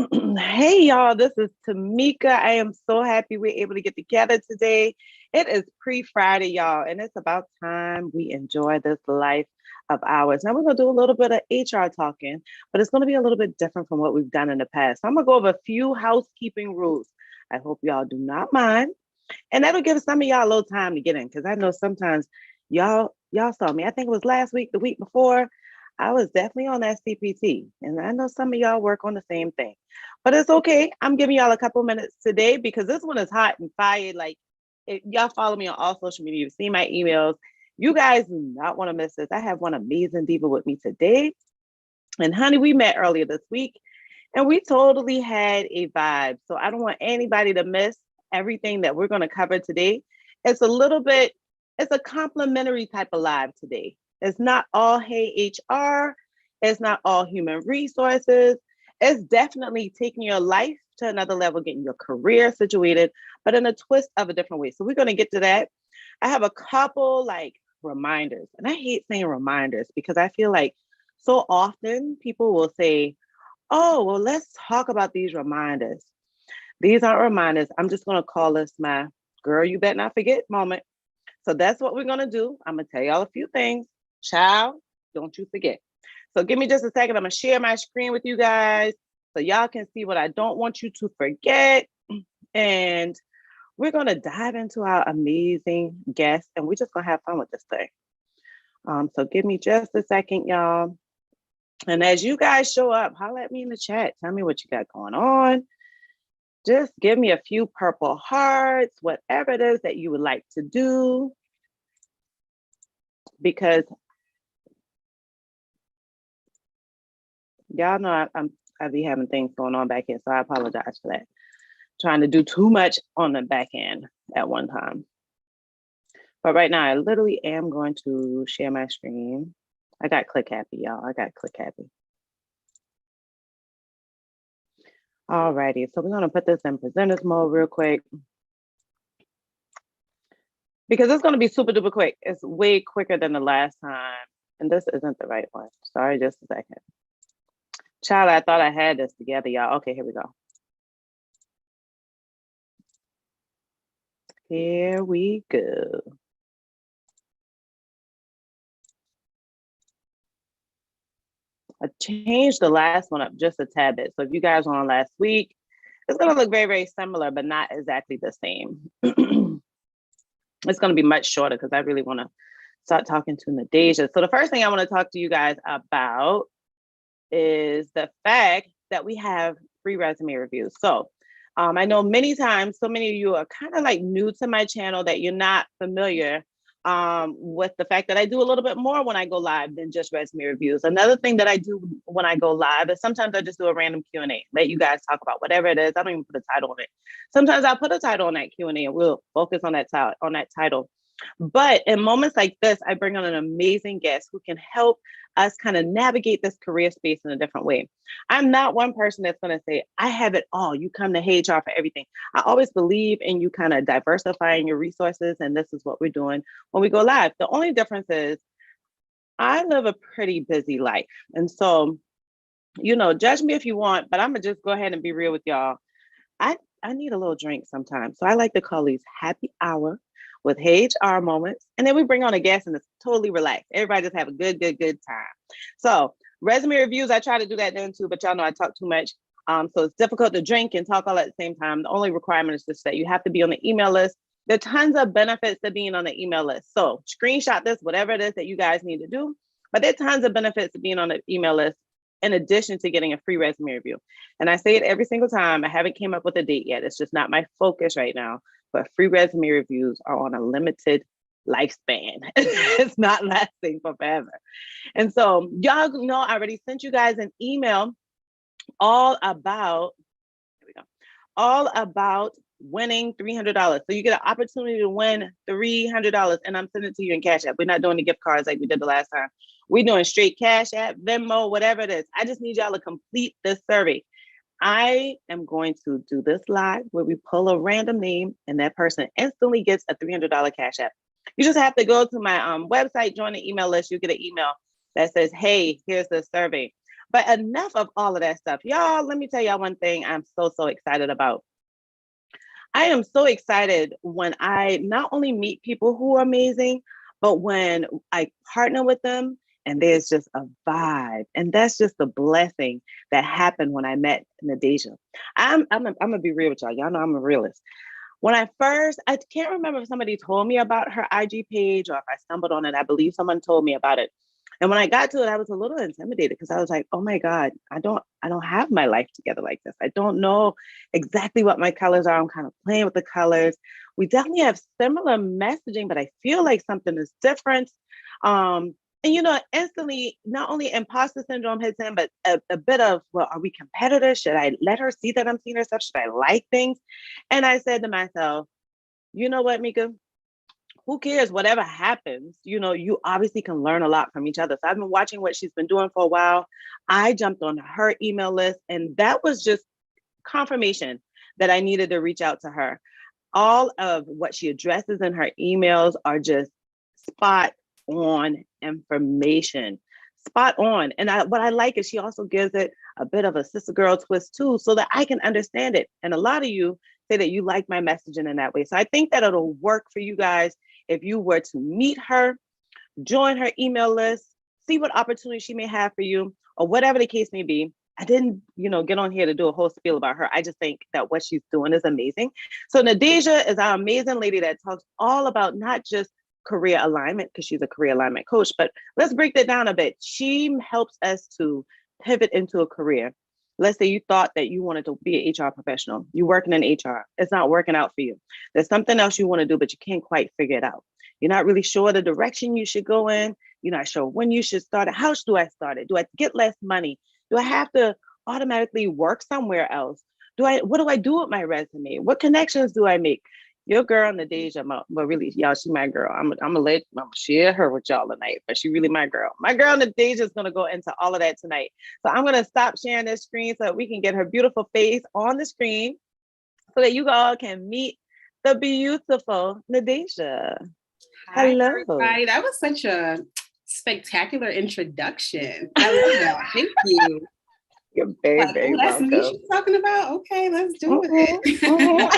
Hey y'all, this is Tamika. I am so happy we're able to get together today. It is pre-Friday, y'all, and it's about time we enjoy this life of ours. Now we're gonna do a little bit of HR talking, but it's gonna be a little bit different from what we've done in the past. So I'm gonna go over a few housekeeping rules. I hope y'all do not mind. And that'll give some of y'all a little time to get in because I know sometimes y'all saw me. I think it was last week, the week before. I was definitely on that CPT, and I know some of y'all work on the same thing, but it's okay. I'm giving y'all a couple minutes today because this one is hot and fired. Like, if y'all follow me on all social media, you've seen my emails. You guys do not want to miss this. I have one amazing diva with me today, and honey, we met earlier this week, and we totally had a vibe. So I don't want anybody to miss everything that we're going to cover today. It's a little bit, it's a complimentary type of live today. It's not all Hey HR. It's not all human resources. It's definitely taking your life to another level, getting your career situated, but in a twist of a different way. So we're going to get to that. I have a couple like reminders, and I hate saying reminders because I feel like so often people will say, oh, well, let's talk about these reminders. These aren't reminders. I'm just going to call this my girl, you better not forget moment. So that's what we're going to do. I'm going to tell y'all a few things. Child, don't you forget. So give me just a second. I'm going to share my screen with you guys so y'all can see what I don't want you to forget. And we're going to dive into our amazing guest, and we're just going to have fun with this thing. So give me just a second, y'all. And as you guys show up, holler at me in the chat. Tell me what you got going on. Just give me a few purple hearts, whatever it is that you would like to do. Because y'all know I be having things going on back here, so I apologize for that. Trying to do too much on the back end at one time. But right now, I literally am going to share my screen. I got click happy, y'all. I got click happy. Alrighty, so we're gonna put this in presenters mode real quick. Because it's gonna be super duper quick. It's way quicker than the last time. And this isn't the right one. Sorry, just a second. Child, I thought I had this together, y'all. Okay, here we go. Here we go. I changed the last one up just a tad bit. So if you guys were on last week, it's gonna look very, very similar, but not exactly the same. It's gonna be much shorter because I really wanna start talking to Nadasia. So the first thing I wanna talk to you guys about is the fact that we have free resume reviews. So I know many times, so many of you are kind of like new to my channel that you're not familiar with the fact that I do a little bit more when I go live than just resume reviews. Another thing that I do when I go live is sometimes I just do a random Q&A, let you guys talk about whatever it is. I don't even put a title on it. Sometimes I'll put a title on that Q&A and we'll focus on that title. But in moments like this, I bring on an amazing guest who can help us kind of navigate this career space in a different way. I'm not one person that's going to say, I have it all. You come to HR for everything. I always believe in you kind of diversifying your resources. And this is what we're doing when we go live. The only difference is I live a pretty busy life. And so, you know, judge me if you want, but I'm going to just go ahead and be real with y'all. I need a little drink sometimes. So I like to call these happy hour with HR moments. And then we bring on a guest and it's totally relaxed. Everybody just have a good time. So resume reviews, I try to do that then too, but y'all know I talk too much. So it's difficult to drink and talk all at the same time. The only requirement is just that you have to be on the email list. There are tons of benefits to being on the email list. So screenshot this, whatever it is that you guys need to do. But there are tons of benefits to being on the email list in addition to getting a free resume review. And I say it every single time. I haven't came up with a date yet. It's just not my focus right now. But free resume reviews are on a limited lifespan. It's not lasting forever. And so y'all know I already sent you guys an email all about, here we go, all about winning $300. So you get an opportunity to win $300 and I'm sending it to you in Cash App. We're not doing the gift cards like we did the last time. We're doing straight Cash App, Venmo, whatever it is. I just need y'all to complete this survey. I am going to do this live where we pull a random name and that person instantly gets a $300 Cash App. You just have to go to my website, join the email list. You get an email that says, hey, here's the survey. But enough of all of that stuff. Y'all, let me tell y'all one thing I'm so excited about. I am so excited when I not only meet people who are amazing, but when I partner with them and there's just a vibe. And that's just the blessing that happened when I met Nadejiah. I'm gonna be real with y'all. Y'all know I'm a realist. When I can't remember if somebody told me about her IG page or if I stumbled on it. I believe someone told me about it. And when I got to it, I was a little intimidated because I was like, oh my God, I don't have my life together like this. I don't know exactly what my colors are. I'm kind of playing with the colors. We definitely have similar messaging, but I feel like something is different. And instantly, not only imposter syndrome hits in, but a bit of, well, are we competitors? Should I let her see that I'm seeing her stuff? Should I like things? And I said to myself, you know what, Mika? Who cares? Whatever happens, you obviously can learn a lot from each other. So I've been watching what she's been doing for a while. I jumped on her email list, and that was just confirmation that I needed to reach out to her. All of what she addresses in her emails are just spot on information, spot on. And what I like is she also gives it a bit of a sister girl twist too, so that I can understand it. And a lot of you say that you like my messaging in that way. So I think that it'll work for you guys if you were to meet her, join her email list, see what opportunities she may have for you, or whatever the case may be. I didn't, get on here to do a whole spiel about her. I just think that what she's doing is amazing. So Nadasia is our amazing lady that talks all about not just career alignment, because she's a career alignment coach, but let's break that down a bit. She helps us to pivot into a career. Let's say you thought that you wanted to be an HR professional. You're working in HR. It's not working out for you. There's something else you want to do, but you can't quite figure it out. You're not really sure the direction you should go in. You're not sure when you should start it. How do I start it? Do I get less money? Do I have to automatically work somewhere else? What do I do with my resume? What connections do I make? Your girl Nadejiah, but really, y'all, she my girl. I'm gonna share her with y'all tonight, but she really my girl. My girl Nadejiah is gonna go into all of that tonight. So I'm gonna stop sharing this screen so that we can get her beautiful face on the screen, so that you all can meet the beautiful Nadejiah. Hi, Hello. everybody. That was such a spectacular introduction. I love that. Thank you. You're very that's welcome. me she's talking about. Okay, let's do it.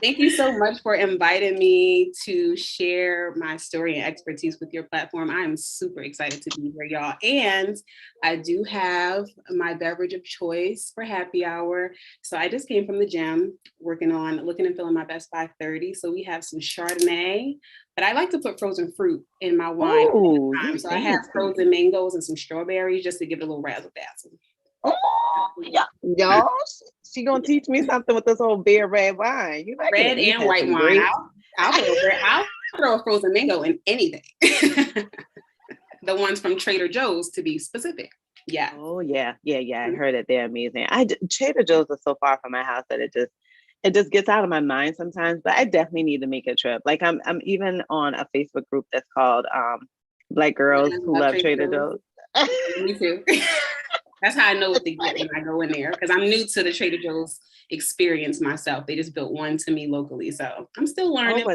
Thank you so much for inviting me to share my story and expertise with your platform. I am super excited to be here, y'all. And I do have my beverage of choice for happy hour. So I just came from the gym working on looking and feeling my best 5:30. So we have some Chardonnay, but I like to put frozen fruit in my wine. So I have frozen mangoes and some strawberries just to give it a little razzle dazzle. Oh, yeah, y'all. She gonna teach me something with this whole beer red wine. You know, red and white wine. I'll throw a frozen mango in anything. The ones from Trader Joe's, to be specific. Yeah. Oh yeah. I heard it. They're amazing. Trader Joe's is so far from my house that it just gets out of my mind sometimes. But I definitely need to make a trip. Like I'm even on a Facebook group that's called Black Girls Who Love Trader Joe's. Me too. That's how I know what to get when I go in there, because I'm new to the Trader Joe's experience myself. They just built one to me locally, so I'm still learning.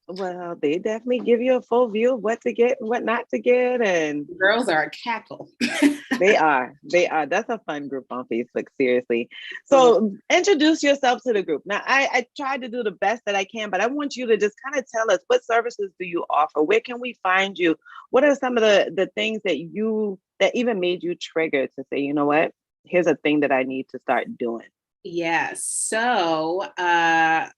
Well, they definitely give you a full view of what to get and what not to get, and girls are a cackle. They are. That's a fun group on Facebook, seriously. So introduce yourself to the group. Now, I tried to do the best that I can, but I want you to just kind of tell us, what services do you offer? Where can we find you? What are some of the things that even made you trigger to say, you know what, here's a thing that I need to start doing? Yeah. So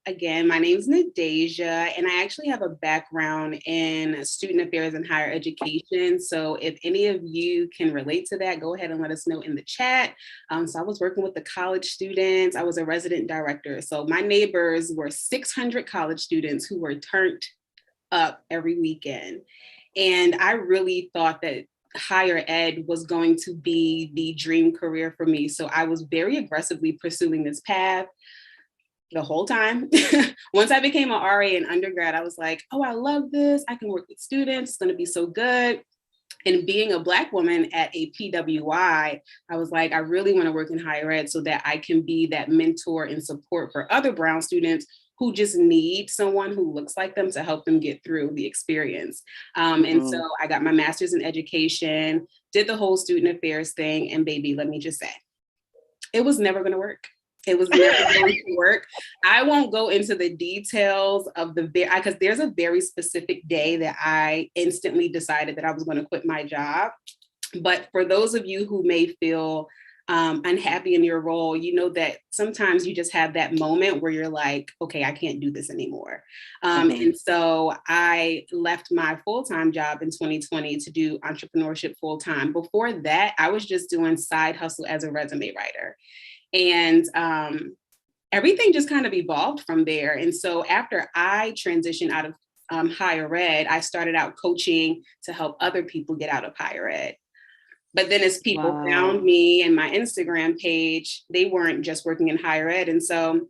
again, my name is Nadejiah, and I actually have a background in student affairs and higher education. So if any of you can relate to that, go ahead and let us know in the chat. So I was working with the college students. I was a resident director. So my neighbors were 600 college students who were turned up every weekend. And I really thought that higher ed was going to be the dream career for me. So I was very aggressively pursuing this path the whole time. Once I became an RA in undergrad, I was like, oh, I love this. I can work with students. It's going to be so good. And being a Black woman at a PWI, I was like, I really want to work in higher ed so that I can be that mentor and support for other Brown students who just need someone who looks like them to help them get through the experience. And so I got my master's in education, did the whole student affairs thing, and baby, let me just say, it was never going to work. It was never going to work. I won't go into the details of because there's a very specific day that I instantly decided that I was going to quit my job. But for those of you who may feel unhappy in your role, you know that sometimes you just have that moment where you're like, okay, I can't do this anymore. And so I left my full-time job in 2020 to do entrepreneurship full-time. Before that, I was just doing side hustle as a resume writer. And everything just kind of evolved from there. And so after I transitioned out of higher ed, I started out coaching to help other people get out of higher ed. But then as people found me and my Instagram page, they weren't just working in higher ed. And so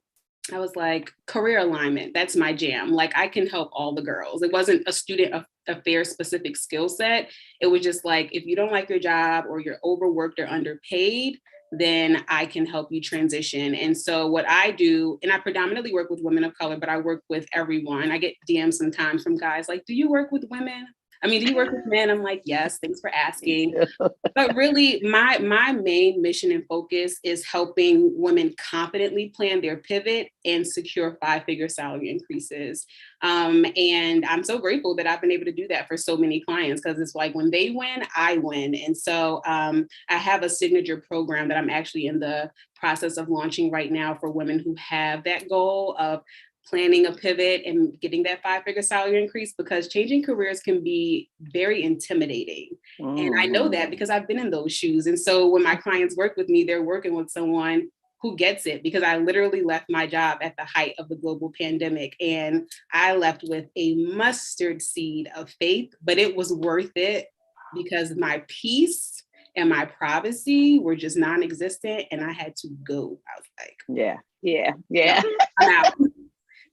I was like, career alignment, that's my jam. Like, I can help all the girls. It wasn't a student affairs specific skill set. It was just like, if you don't like your job or you're overworked or underpaid, then I can help you transition. And so what I do, and I predominantly work with women of color, but I work with everyone. I get DMs sometimes from guys like, do you work with women? Do you work with men? I'm like, yes, thanks for asking. But really, my main mission and focus is helping women confidently plan their pivot and secure 5-figure salary increases. And I'm so grateful that I've been able to do that for so many clients, because it's like when they win, I win. And so I have a signature program that I'm actually in the process of launching right now for women who have that goal of planning a pivot and getting that 5-figure salary increase, because changing careers can be very intimidating. And I know that because I've been in those shoes. And so when my clients work with me, they're working with someone who gets it, because I literally left my job at the height of the global pandemic. And I left with a mustard seed of faith, but it was worth it because my peace and my privacy were just non-existent, and I had to go. I was like, yeah. I'm out.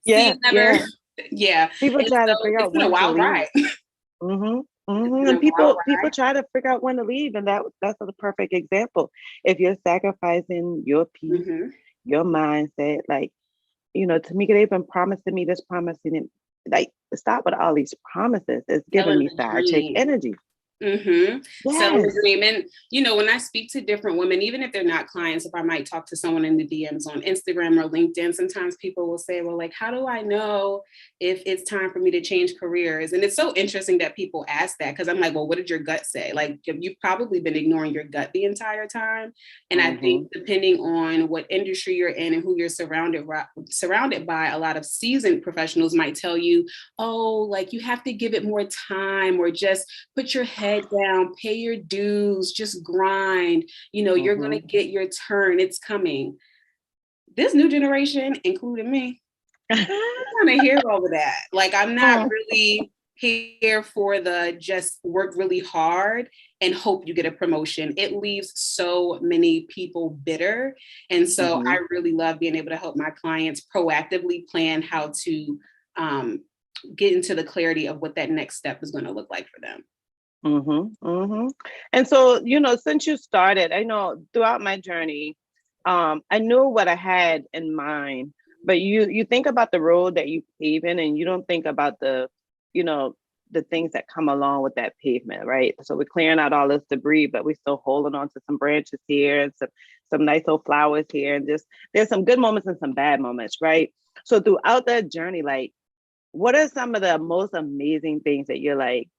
Yeah. People try to figure out when to leave. And people try to figure out when to leave, and that's a perfect example. If you're sacrificing your peace, your mindset, like, Tamika, they've been promising me this, promising it. Like, stop with all these promises. It's giving me side chick energy. Selling the dream. And when I speak to different women, even if they're not clients, if I might talk to someone in the DMs on Instagram or LinkedIn, sometimes people will say, well, like, how do I know if it's time for me to change careers? And it's so interesting that people ask that, because I'm like, well, what did your gut say? Like, you've probably been ignoring your gut the entire time. And I think depending on what industry you're in and who you're surrounded by, a lot of seasoned professionals might tell you, oh, like, you have to give it more time, or just put your head down, pay your dues, just grind. You're going to get your turn. It's coming. This new generation, including me, I'm trying to hear all of that. Like, I'm not really here for the just work really hard and hope you get a promotion. It leaves so many people bitter. And so I really love being able to help my clients proactively plan how to get into the clarity of what that next step is going to look like for them. And so, since you started, I know throughout my journey, I knew what I had in mind, but you think about the road that you pave in, and you don't think about the things that come along with that pavement, right? So we're clearing out all this debris, but we're still holding on to some branches here and some nice old flowers here, and just there's some good moments and some bad moments, right? So throughout that journey, like, what are some of the most amazing things that you're like,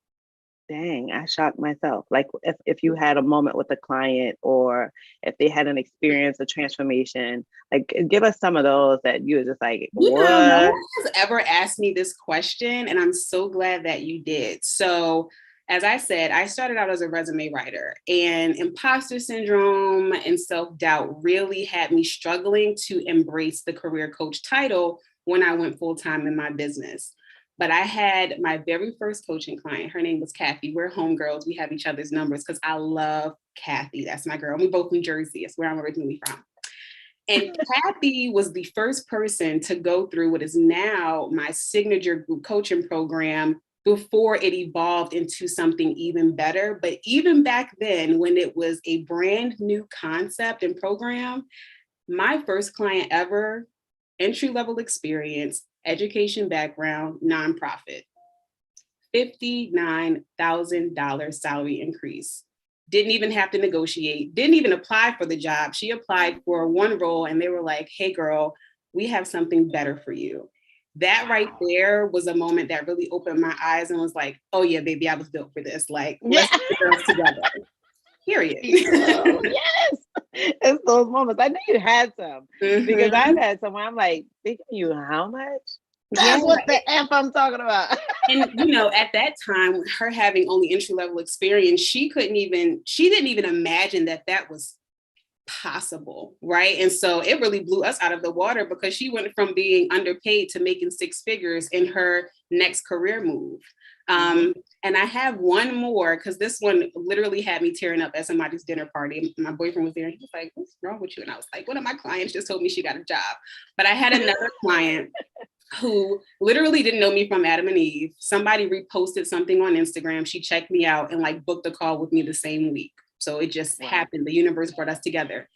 dang, I shocked myself? Like, if you had a moment with a client, or if they had an experience, a transformation, like, give us some of those that you were just like, what? No one has ever asked me this question, and I'm so glad that you did. So, as I said, I started out as a resume writer, and imposter syndrome and self-doubt really had me struggling to embrace the career coach title when I went full-time in my business. But I had my very first coaching client. Her name was Kathy. We're homegirls. We have each other's numbers because I love Kathy. That's my girl. We both New Jersey. That's where I'm originally from. And Kathy was the first person to go through what is now my signature group coaching program, before it evolved into something even better. But even back then, when it was a brand new concept and program, my first client ever entry-level experience, education background, nonprofit. $59,000 salary increase. Didn't even have to negotiate, didn't even apply for the job. She applied for one role and they were like, hey girl, we have something better for you. That right there was a moment that really opened my eyes and was like, oh yeah, baby, I was built for this. Like, let's get the girls together. Period. Oh, yes. It's those moments. I knew you had some because I've had some where I'm like, they give you how much? That's what the F I'm talking about. And you know, at that time, her having only entry-level experience, she didn't even imagine that was possible, right? And so it really blew us out of the water because she went from being underpaid to making six figures in her next career move. And I have one more because this one literally had me tearing up at somebody's dinner party. My boyfriend was there and he was like, what's wrong with you? And I was like, one of my clients just told me she got a job. But I had another client who literally didn't know me from Adam and Eve. Somebody reposted something on Instagram. She checked me out and like booked a call with me the same week. So it just happened. The universe brought us together.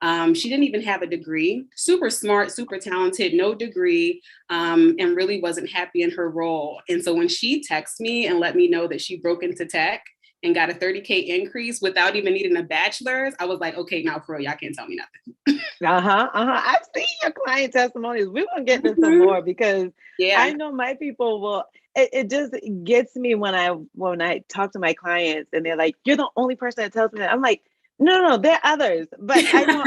She didn't even have a degree, super smart, super talented, no degree, and really wasn't happy in her role. And so when she texted me and let me know that she broke into tech and got a 30K increase without even needing a bachelor's, I was like, okay, now for real, y'all can't tell me nothing. I've seen your client testimonies. We're going to get into some more because I know my people will. It just gets me when I talk to my clients and they're like, you're the only person that tells me that. I'm like, no, there are others. But I know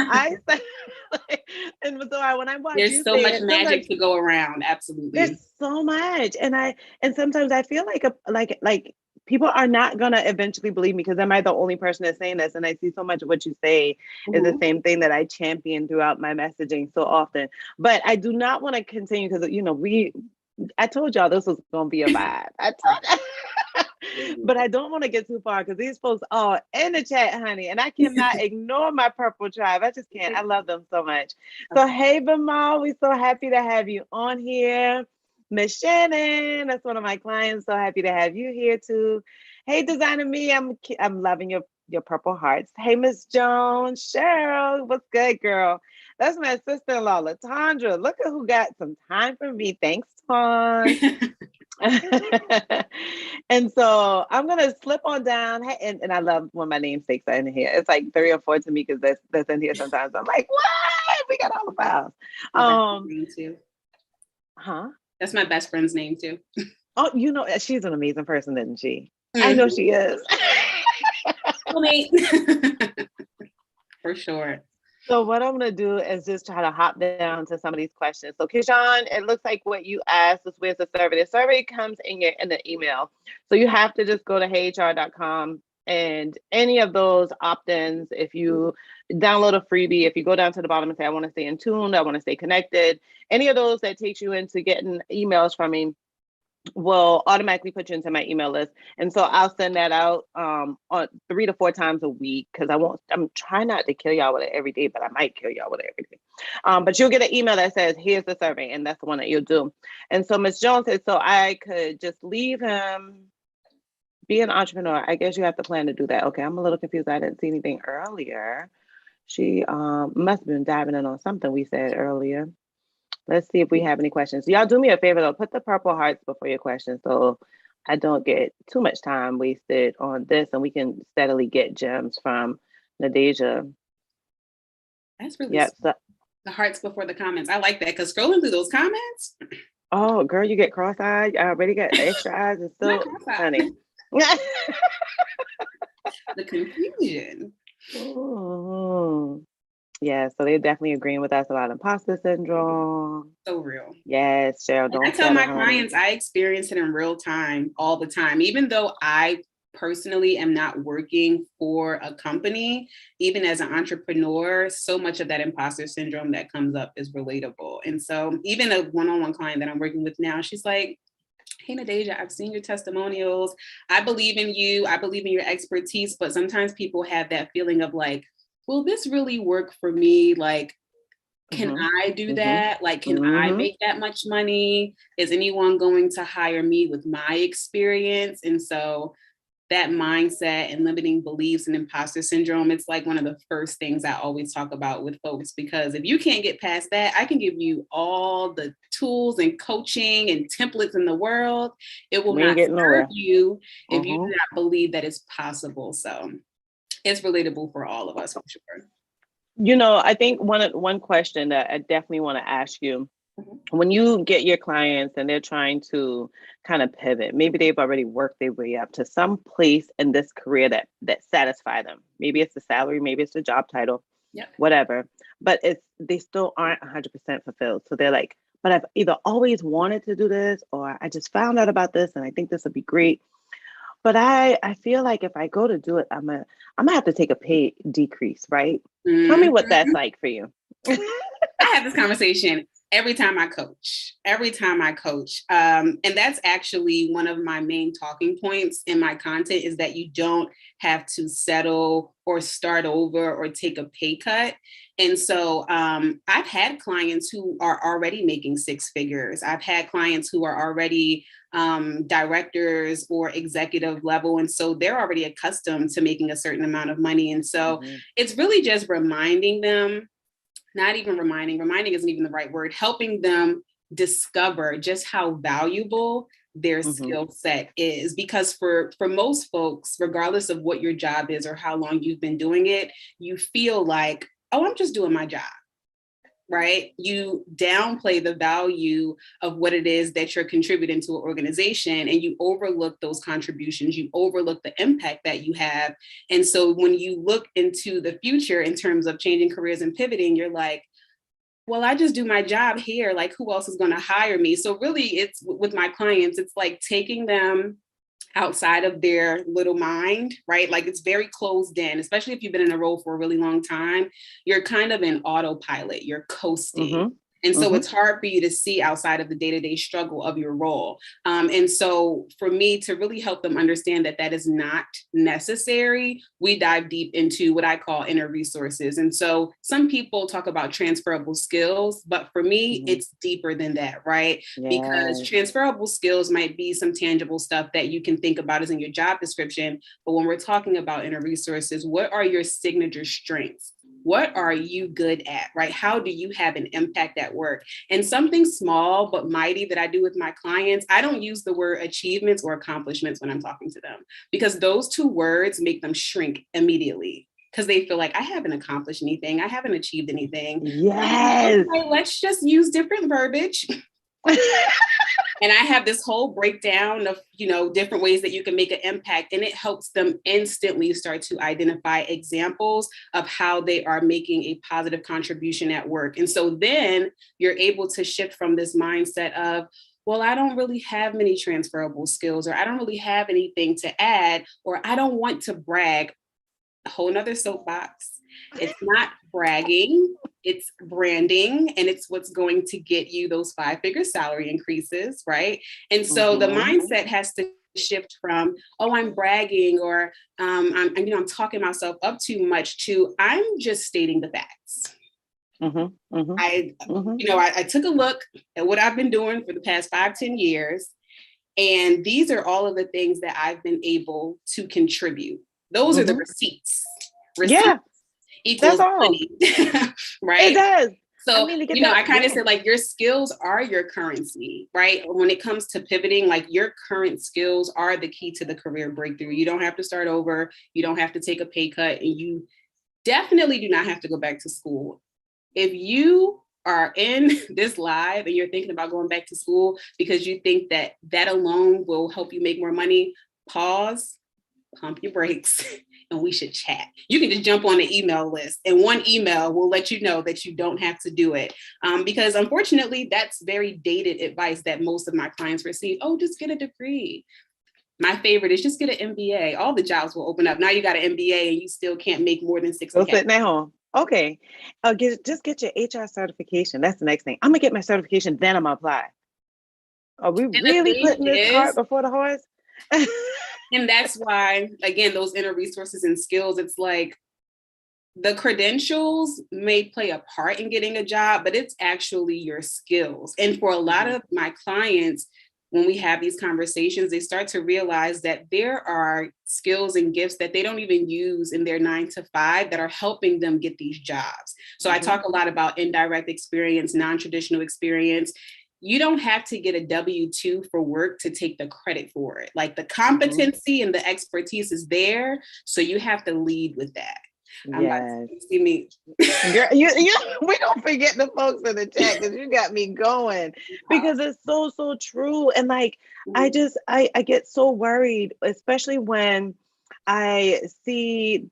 and so when I watch there's you so much magic to go around. Absolutely. There's so much. And sometimes I feel like people are not going to eventually believe me because am I the only person that's saying this? And I see so much of what you say is the same thing that I champion throughout my messaging so often. But I do not want to continue because, you know, I told y'all this was going to be a vibe. But I don't want to get too far because these folks are in the chat, honey, and I cannot ignore my purple tribe. I just can't. I love them so much. So, hey, Bimal, we're so happy to have you on here. Miss Shannon, that's one of my clients. So happy to have you here too. Hey, Designer Me, I'm loving your purple hearts. Hey, Miss Jones, Cheryl, what's good, girl? That's my sister-in-law, Latondra. Look at who got some time for me. Thanks, Fawn. And so I'm gonna slip on down. Hey, and I love when my namesakes are in here. It's like 3 or 4 to me because that's in here sometimes. I'm like, what? We got all the files. Me too. Huh? That's my best friend's name too. Oh, you know, she's an amazing person, isn't she? I know she is. For sure. So what I'm going to do is just try to hop down to some of these questions. So Kishan, it looks like what you asked is where's the survey. The survey comes in the email. So you have to just go to heyyhr.com and any of those opt-ins, if you download a freebie, if you go down to the bottom and say, I want to stay in tune, I want to stay connected, any of those that takes you into getting emails from me will automatically put you into my email list. And so I'll send that out on 3 to 4 times a week because I'm trying not to kill y'all with it every day, but I might kill y'all with it every day. But you'll get an email that says, here's the survey, and that's the one that you'll do. And so Ms. Jones said, so I could just leave him, be an entrepreneur. I guess you have to plan to do that. Okay, I'm a little confused. I didn't see anything earlier. She must have been diving in on something we said earlier. Let's see if we have any questions. Y'all do me a favor though, put the purple hearts before your questions so I don't get too much time wasted on this and we can steadily get gems from Nadejiah. That's really the hearts before the comments. I like that because scrolling through those comments. Oh, girl, you get cross-eyed. I already got extra eyes and still honey. The confusion. Ooh. Yeah, so they're definitely agreeing with us about imposter syndrome. So real. Yes, Cheryl. Don't I tell my clients I experience it in real time all the time. Even though I personally am not working for a company, even as an entrepreneur, so much of that imposter syndrome that comes up is relatable. And so even a one-on-one client that I'm working with now, she's like, hey, Nadejiah, I've seen your testimonials. I believe in you. I believe in your expertise. But sometimes people have that feeling of like, will this really work for me? Like, can I do that? Like, can I make that much money? Is anyone going to hire me with my experience? And so that mindset and limiting beliefs and imposter syndrome, it's like one of the first things I always talk about with folks, because if you can't get past that, I can give you all the tools and coaching and templates in the world. It will not serve you if you do not believe that it's possible. So it's relatable for all of us, for sure. You know, I think one question that I definitely want to ask you, when you get your clients and they're trying to kind of pivot, maybe they've already worked their way up to some place in this career that satisfy them. Maybe it's the salary, maybe it's the job title, whatever, but they still aren't 100% fulfilled. So they're like, but I've either always wanted to do this, or I just found out about this and I think this would be great. But I feel like if I go to do it, I'm gonna have to take a pay decrease, right? Tell me what that's like for you. I have this conversation every time I coach. And that's actually one of my main talking points in my content, is that you don't have to settle or start over or take a pay cut. And so I've had clients who are already making six figures. I've had clients who are already directors or executive level. And so they're already accustomed to making a certain amount of money. And so it's really just reminding them, not even reminding isn't even the right word, helping them discover just how valuable their skill set is. Because for most folks, regardless of what your job is or how long you've been doing it, you feel like, oh, I'm just doing my job, right? You downplay the value of what it is that you're contributing to an organization, and you overlook those contributions, you overlook the impact that you have. And so when you look into the future in terms of changing careers and pivoting, you're like, well, I just do my job here. Like, who else is going to hire me? So really, it's with my clients, it's like taking them outside of their little mind, right? Like, it's very closed in, especially if you've been in a role for a really long time. You're kind of in autopilot, you're coasting. And so it's hard for you to see outside of the day-to-day struggle of your role. And so for me to really help them understand that that is not necessary, we dive deep into what I call inner resources. And so some people talk about transferable skills, but for me, it's deeper than that, right? Because transferable skills might be some tangible stuff that you can think about as in your job description. But when we're talking about inner resources, what are your signature strengths? What are you good at, right? How do you have an impact at work? And something small but mighty that I do with my clients, I don't use the word achievements or accomplishments when I'm talking to them, because those two words make them shrink immediately, because they feel like, I haven't accomplished anything, I haven't achieved anything. Yes. Okay, let's just use different verbiage. And I have this whole breakdown of, different ways that you can make an impact, and it helps them instantly start to identify examples of how they are making a positive contribution at work. And so then you're able to shift from this mindset of, well, I don't really have many transferable skills, or I don't really have anything to add, or I don't want to brag. A whole nother soapbox. It's not bragging, it's branding, and it's what's going to get you those 5-figure salary increases, right? And so the mindset has to shift from, oh, I'm bragging, or I'm talking myself up too much, to I'm just stating the facts. I took a look at what I've been doing for the past 5-10 years, and these are all of the things that I've been able to contribute. Those are the receipts. Yeah, equals money, right? It does. So, I kind of said, like, your skills are your currency, right? When it comes to pivoting, like, your current skills are the key to the career breakthrough. You don't have to start over. You don't have to take a pay cut, and you definitely do not have to go back to school. If you are in this live and you're thinking about going back to school because you think that that alone will help you make more money, pause, pump your brakes, and we should chat. You can just jump on the email list, and one email will let you know that you don't have to do it. Because unfortunately, that's very dated advice that most of my clients receive. Oh, just get a degree. My favorite is just get an MBA. All the jobs will open up. Now you got an MBA and you still can't make more than 60K. Go sitting at home. Okay. Just get your HR certification. That's the next thing. I'm going to get my certification, then I'm going to apply. Are we really putting this cart before the horse? And that's why, again, those inner resources and skills, it's like the credentials may play a part in getting a job, but it's actually your skills. And for a lot of my clients, when we have these conversations, they start to realize that there are skills and gifts that they don't even use in their 9 to 5 that are helping them get these jobs. So I talk a lot about indirect experience, non-traditional experience. You don't have to get a W-2 for work to take the credit for it. Like the competency and the expertise is there. So you have to lead with that. Yes. See me. Girl, we don't forget the folks in the chat because you got me going, because it's so true. And like, I get so worried, especially when I see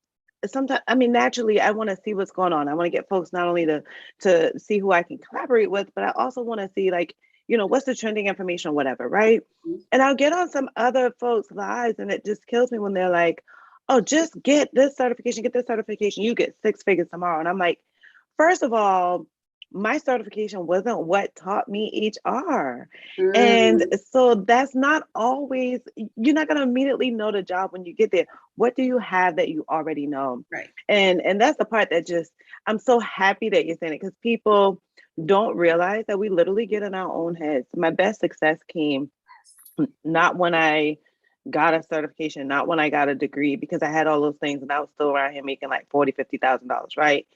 sometimes, I mean, naturally, I want to see what's going on. I want to get folks not only to see who I can collaborate with, but I also want to see, like, what's the trending information or whatever, right? And I'll get on some other folks' lives, and it just kills me when they're like, oh, just get this certification, you get 6 figures tomorrow. And I'm like, first of all, my certification wasn't what taught me HR. And so that's not always, you're not going to immediately know the job when you get there. What do you have that you already know? Right. And that's the part that I'm so happy that you're saying it, because people don't realize that we literally get in our own heads. My best success came not when I got a certification, not when I got a degree, because I had all those things and I was still around here making like $40,000, $50,000, right?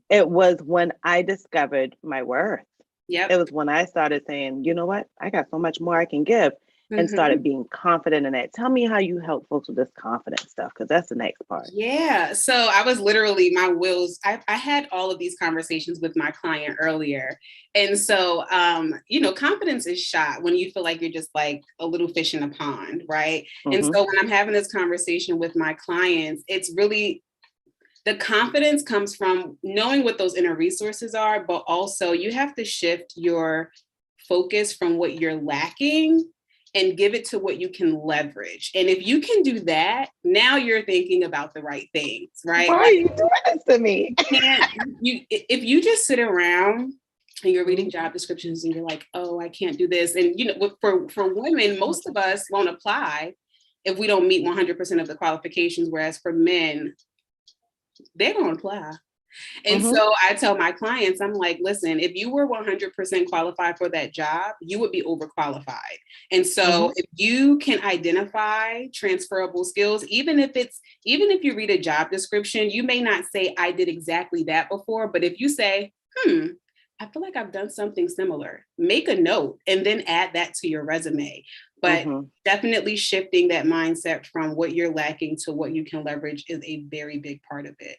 It was when I discovered my worth. It was when I started saying, you know what, I got so much more I can give, and started being confident in that. Tell me how you help folks with this confidence stuff, because that's the next part. Yeah. So I was literally, my wheels, I had all of these conversations with my client earlier. And so, confidence is shot when you feel like you're just like a little fish in a pond, right? And so when I'm having this conversation with my clients, it's really, the confidence comes from knowing what those inner resources are, but also you have to shift your focus from what you're lacking and give it to what you can leverage. And if you can do that, now you're thinking about the right things, right? Why are you doing this to me? If you just sit around and you're reading job descriptions and you're like, oh, I can't do this. And for women, most of us won't apply if we don't meet 100% of the qualifications, whereas for men, they're gonna apply. And so I tell my clients, I'm like, listen, if you were 100% qualified for that job, you would be overqualified. And so if you can identify transferable skills, even if you read a job description, you may not say, I did exactly that before, but if you say, I feel like I've done something similar, make a note and then add that to your resume. But definitely shifting that mindset from what you're lacking to what you can leverage is a very big part of it.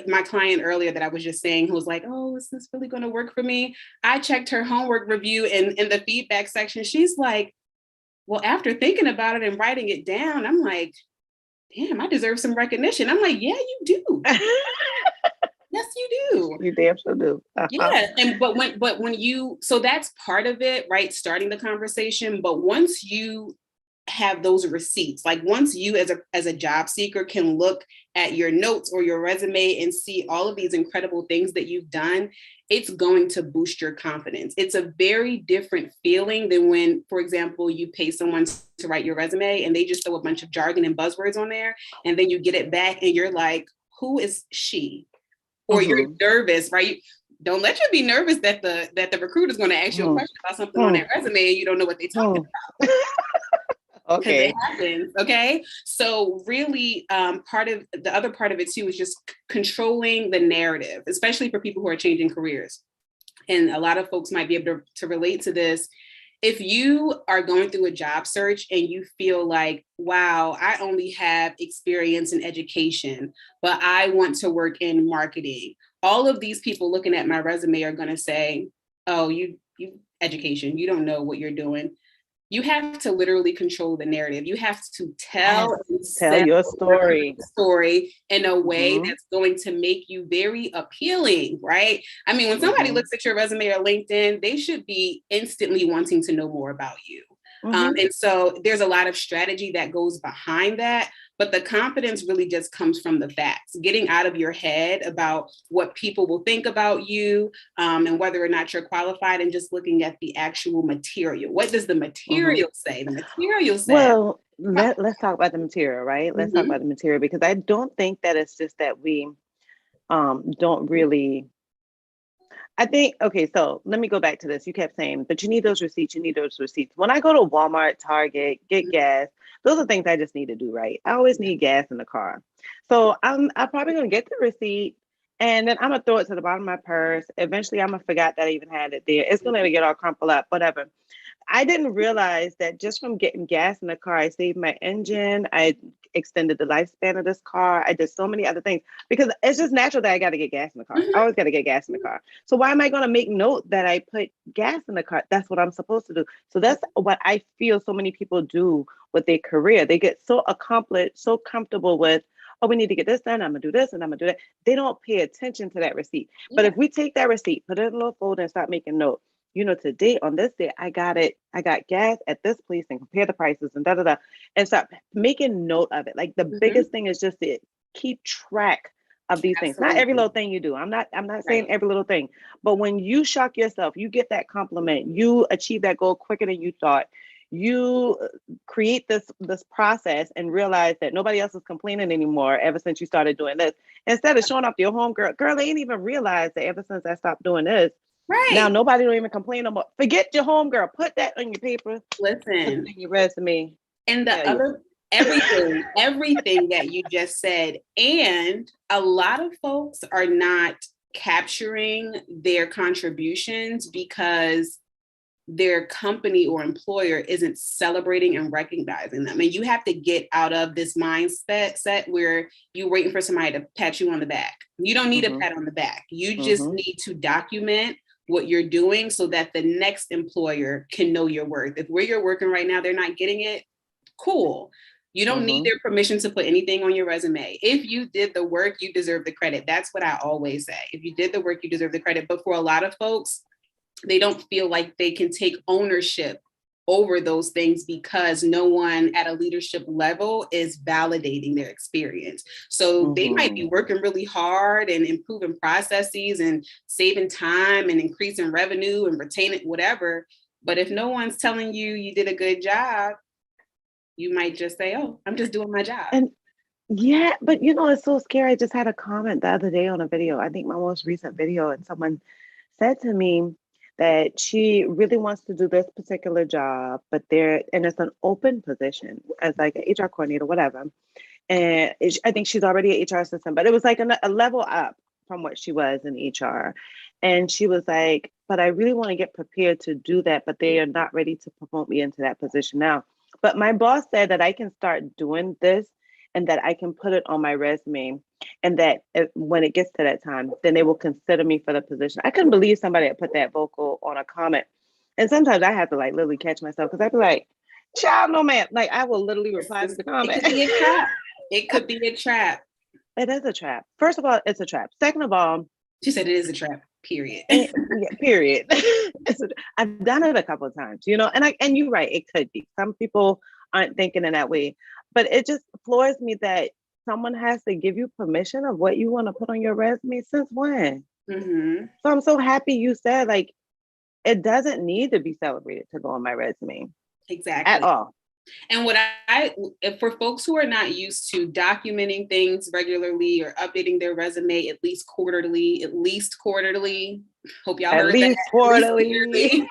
My client earlier that I was just saying, who was like, oh, is this really going to work for me? I checked her homework review and in the feedback section, she's like, well, after thinking about it and writing it down, I'm like, damn, I deserve some recognition. I'm like, yeah, you do. Yes, you do. You damn sure do. Yeah. So that's part of it, right? Starting the conversation. But once you have those receipts, like once you as a job seeker can look at your notes or your resume and see all of these incredible things that you've done, it's going to boost your confidence. It's a very different feeling than when, for example, you pay someone to write your resume and they just throw a bunch of jargon and buzzwords on there. And then you get it back and you're like, who is she? Or you're nervous, right? Don't let you be nervous that the recruiter is going to ask you a question about something on that resume and you don't know what they're talking about. Okay. It happens. Okay. So really, the other part of it too is just controlling the narrative, especially for people who are changing careers. And a lot of folks might be able to relate to this. If you are going through a job search and you feel like, wow, I only have experience in education, but I want to work in marketing. All of these people looking at my resume are going to say, oh, you education, you don't know what you're doing. You have to literally control the narrative. You have to tell your story in a way that's going to make you very appealing, right? I mean, when somebody looks at your resume or LinkedIn, they should be instantly wanting to know more about you. And so there's a lot of strategy that goes behind that. But the confidence really just comes from the facts, getting out of your head about what people will think about you and whether or not you're qualified, and just looking at the actual material. What does the material say? The material says. Well, let's talk about the material, right? Let's talk about the material, because I don't think that it's just that we don't really, I think, okay, so let me go back to this. You kept saying, but you need those receipts. You need those receipts. When I go to Walmart, Target, get gas, those are things I just need to do, right? I always need gas in the car. So I'm probably going to get the receipt and then I'm going to throw it to the bottom of my purse. Eventually, I'm going to forget that I even had it there. It's going to get all crumpled up, whatever. I didn't realize that just from getting gas in the car, I saved my engine. I extended the lifespan of this car. I did so many other things because it's just natural that I got to get gas in the car. I always got to get gas in the car. So why am I going to make note that I put gas in the car? That's what I'm supposed to do. So that's what I feel so many people do with their career. They get so accomplished, so comfortable with, oh, we need to get this done. I'm going to do this and I'm going to do that. They don't pay attention to that receipt. But if we take that receipt, put it in a little folder and start making notes, you know, today on this day, I got gas at this place and compare the prices and and start making note of it. Like the biggest thing is just to keep track of these things. Not every little thing you do. I'm not saying every little thing, but when you shock yourself, you get that compliment, you achieve that goal quicker than you thought. You create this process and realize that nobody else is complaining anymore ever since you started doing this. Instead of showing up to your home girl, they ain't even realized that ever since I stopped doing this. Right. Now nobody don't even complain no more. Forget your home girl. Put that on your paper. Listen. Put it in your resume. And the other everything that you just said. And a lot of folks are not capturing their contributions because their company or employer isn't celebrating and recognizing them. And you have to get out of this mindset where you're waiting for somebody to pat you on the back. You don't need a pat on the back. You just need to document what you're doing so that the next employer can know your worth. If where you're working right now, they're not getting it, cool. You don't need their permission to put anything on your resume. If you did the work, you deserve the credit. That's what I always say. If you did the work, you deserve the credit. But for a lot of folks, they don't feel like they can take ownership over those things because no one at a leadership level is validating their experience. So they might be working really hard and improving processes and saving time and increasing revenue and retaining whatever. But if no one's telling you you did a good job, you might just say, oh, I'm just doing my job. And yeah, but you know, it's so scary. I just had a comment the other day on a video, I think my most recent video, and someone said to me that she really wants to do this particular job, but and it's an open position as like an HR coordinator, whatever. And I think she's already an HR assistant, but it was like a level up from what she was in HR. And she was like, but I really want to get prepared to do that, but they are not ready to promote me into that position now. But my boss said that I can start doing this and that I can put it on my resume, and that when it gets to that time, then they will consider me for the position. I couldn't believe somebody had put that vocal on a comment. And sometimes I have to like literally catch myself because I'd be like, child, no man. Like I will literally reply to the comment. It could be a trap. It could be a trap. It is a trap. First of all, it's a trap. Second of all, she said it is a trap, period. Yeah, period. I've done it a couple of times, you know, and you're right, it could be. Some people aren't thinking in that way, but it just floors me that someone has to give you permission of what you want to put on your resume. Since when? So I'm so happy you said like it doesn't need to be celebrated to go on my resume. Exactly. At all. And what for folks who are not used to documenting things regularly or updating their resume at least quarterly, hope y'all heard that. Quarterly.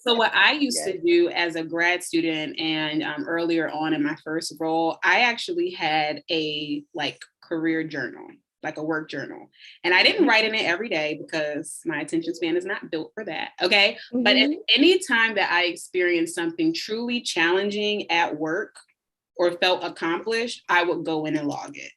So what I used to do as a grad student and earlier on in my first role, I actually had a like career journal, like a work journal. And I didn't write in it every day because my attention span is not built for that. Okay. But at any time that I experienced something truly challenging at work or felt accomplished, I would go in and log it.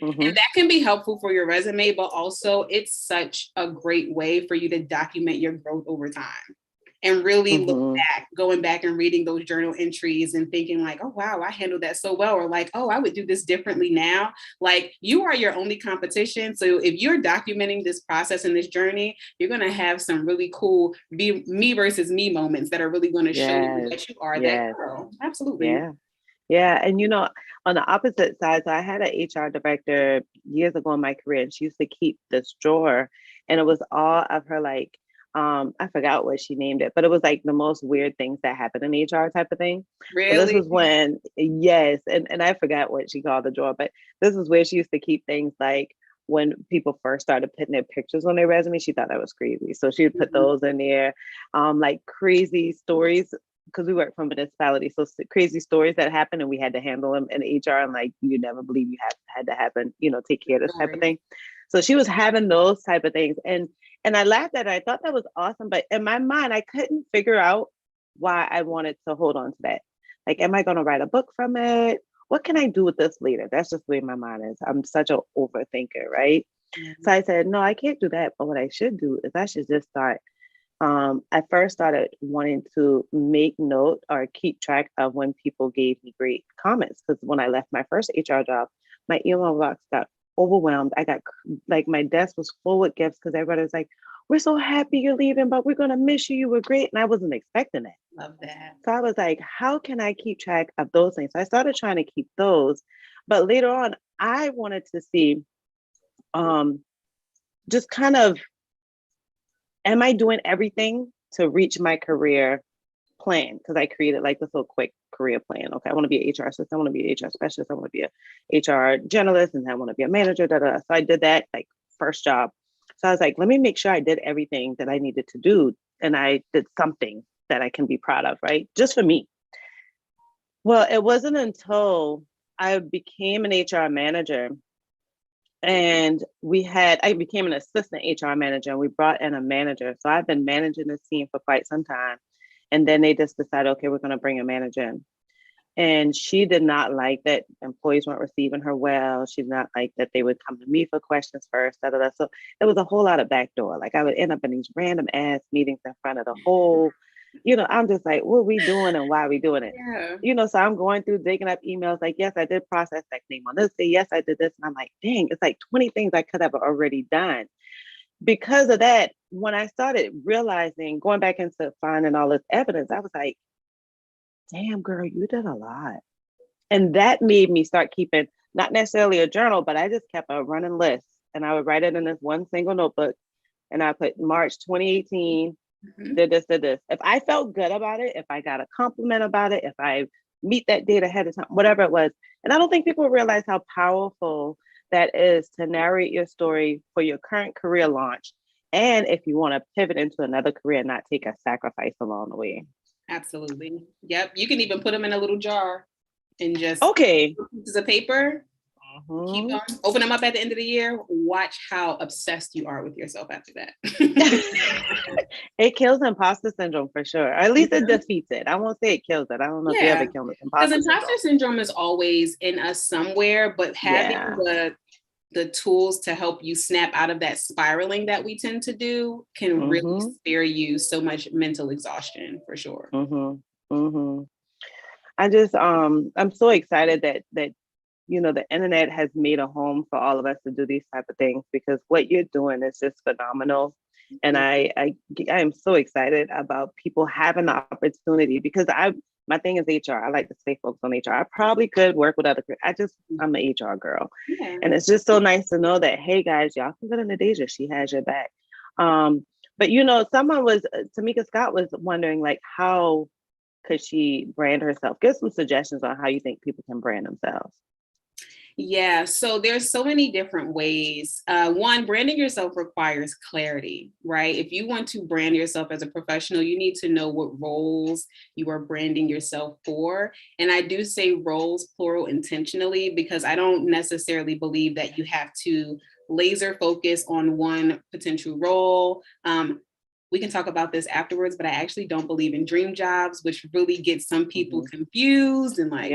And that can be helpful for your resume, but also it's such a great way for you to document your growth over time and really look back, going back and reading those journal entries and thinking like, oh, wow, I handled that so well. Or like, oh, I would do this differently now. Like you are your only competition. So if you're documenting this process and this journey, you're going to have some really cool me versus me moments that are really going to show you that you are that girl. Absolutely. Yeah. And you know, on the opposite side, so I had an HR director years ago in my career, and she used to keep this drawer, and it was all of her like, I forgot what she named it, but it was like the most weird things that happen in HR type of thing. Really? So this was when, and I forgot what she called the drawer, but this is where she used to keep things like when people first started putting their pictures on their resume, she thought that was crazy. So she would put those in there, like crazy stories, because we work for municipality. So crazy stories that happened and we had to handle them in HR. And like, you never believe you had to happen, take care of this type of thing. So she was having those type of things. And I laughed at it. I thought that was awesome. But in my mind, I couldn't figure out why I wanted to hold on to that. Like, am I going to write a book from it? What can I do with this later? That's just the way my mind is. I'm such an overthinker, right? So I said, no, I can't do that. But what I should do is I should just start. I first started wanting to make note or keep track of when people gave me great comments. Because when I left my first HR job, my email box got overwhelmed. I got like, my desk was full with gifts because everybody was like, we're so happy you're leaving, but we're going to miss you. You were great. And I wasn't expecting it. Love that. So I was like, how can I keep track of those things? So I started trying to keep those. But later on, I wanted to see just kind of, am I doing everything to reach my career plan? Because I created like this little quick career plan. Okay, I want to be an HR assistant. I want to be an HR specialist. I want to be a HR generalist, and I want to be a manager. So I did that like first job. So I was like, let me make sure I did everything that I needed to do, and I did something that I can be proud of, right? Just for me. Well, it wasn't until I became an HR manager and I became an assistant HR manager, and we brought in a manager. So I've been managing this team for quite some time. And then they just decided, okay, we're going to bring a manager in. And she did not like that employees weren't receiving her well. She did not like that they would come to me for questions first. So there was a whole lot of backdoor. Like, I would end up in these random ass meetings in front of the whole, I'm just like, what are we doing and why are we doing it? Yeah. So I'm going through digging up emails like, yes, I did process that claim on this day. Yes, I did this. And I'm like, dang, it's like 20 things I could have already done. Because of that, when I started realizing, going back into finding all this evidence, I was like, damn, girl, you did a lot. And that made me start keeping, not necessarily a journal, but I just kept a running list. And I would write it in this one single notebook. And I put March 2018, did this. If I felt good about it, if I got a compliment about it, if I meet that date ahead of time, whatever it was. And I don't think people realize how powerful that is to narrate your story for your current career launch. And if you want to pivot into another career, not take a sacrifice along the way. Absolutely. Yep. You can even put them in a little jar and just pieces of paper. Keep going. Open them up at the end of the year. Watch how obsessed you are with yourself after that. It kills imposter syndrome for sure. Or at least it defeats it. I won't say it kills it. I don't know if you ever killed it. Because imposter syndrome is always in us somewhere, but having the tools to help you snap out of that spiraling that we tend to do can really spare you so much mental exhaustion for sure. I just I'm so excited that the internet has made a home for all of us to do these type of things, because what you're doing is just phenomenal. And I am so excited about people having the opportunity, because my thing is HR. I like to stay focused on HR. I probably could work with other, I'm an HR girl. Yeah. And it's just so nice to know that, hey guys, y'all can go to Nadasia. She has your back. But Tamika Scott was wondering, like, how could she brand herself? Give some suggestions on how you think people can brand themselves. Yeah, so there's so many different ways. One, branding yourself requires clarity, right? If you want to brand yourself as a professional, you need to know what roles you are branding yourself for. And I do say roles plural intentionally, because I don't necessarily believe that you have to laser focus on one potential role. We can talk about this afterwards, but I actually don't believe in dream jobs, which really gets some people confused and like,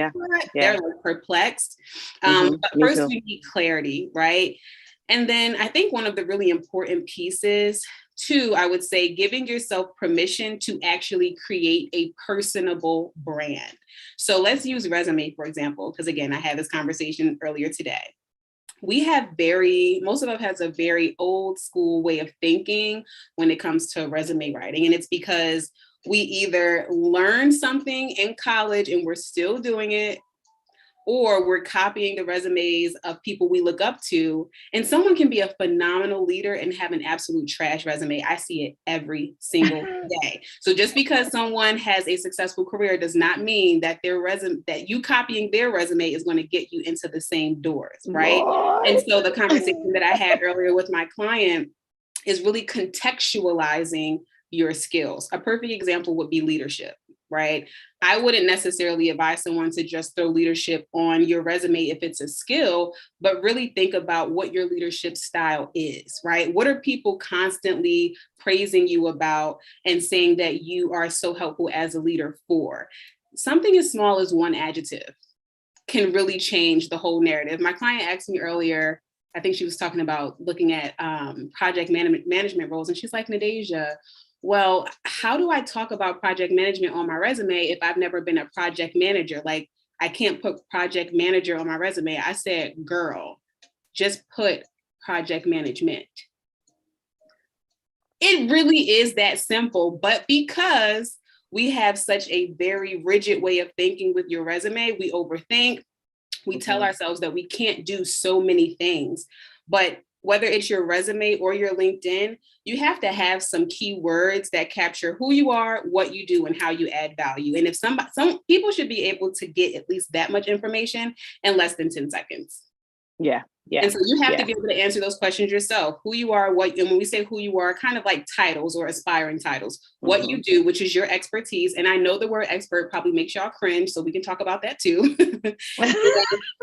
they're like perplexed. But first we need clarity, right? And then I think one of the really important pieces too, I would say, giving yourself permission to actually create a personable brand. So let's use resume, for example, because again, I had this conversation earlier today. Most of us has a very old school way of thinking when it comes to resume writing. And it's because we either learned something in college and we're still doing it, or we're copying the resumes of people we look up to. And someone can be a phenomenal leader and have an absolute trash resume. I see it every single day. So just because someone has a successful career does not mean that that you copying their resume is going to get you into the same doors, right? What? And so the conversation that I had earlier with my client is really contextualizing your skills. A perfect example would be leadership, right? I wouldn't necessarily advise someone to just throw leadership on your resume if it's a skill, but really think about what your leadership style is, right? What are people constantly praising you about and saying that you are so helpful as a leader for? Something as small as one adjective can really change the whole narrative. My client asked me earlier, I think she was talking about looking at project management roles. And she's like, Nadejiah, well, how do I talk about project management on my resume if I've never been a project manager? Like, I can't put project manager on my resume. I said, girl, just put project management. It really is that simple, but because we have such a very rigid way of thinking with your resume, we overthink, we tell ourselves that we can't do so many things. But whether it's your resume or your LinkedIn, you have to have some key words that capture who you are, what you do, and how you add value. And if some people should be able to get at least that much information in less than 10 seconds. Yeah. Yeah. And so you have to be able to answer those questions yourself. Who you are, what, and when we say who you are, kind of like titles or aspiring titles, what you do, which is your expertise. And I know the word expert probably makes y'all cringe, so we can talk about that too.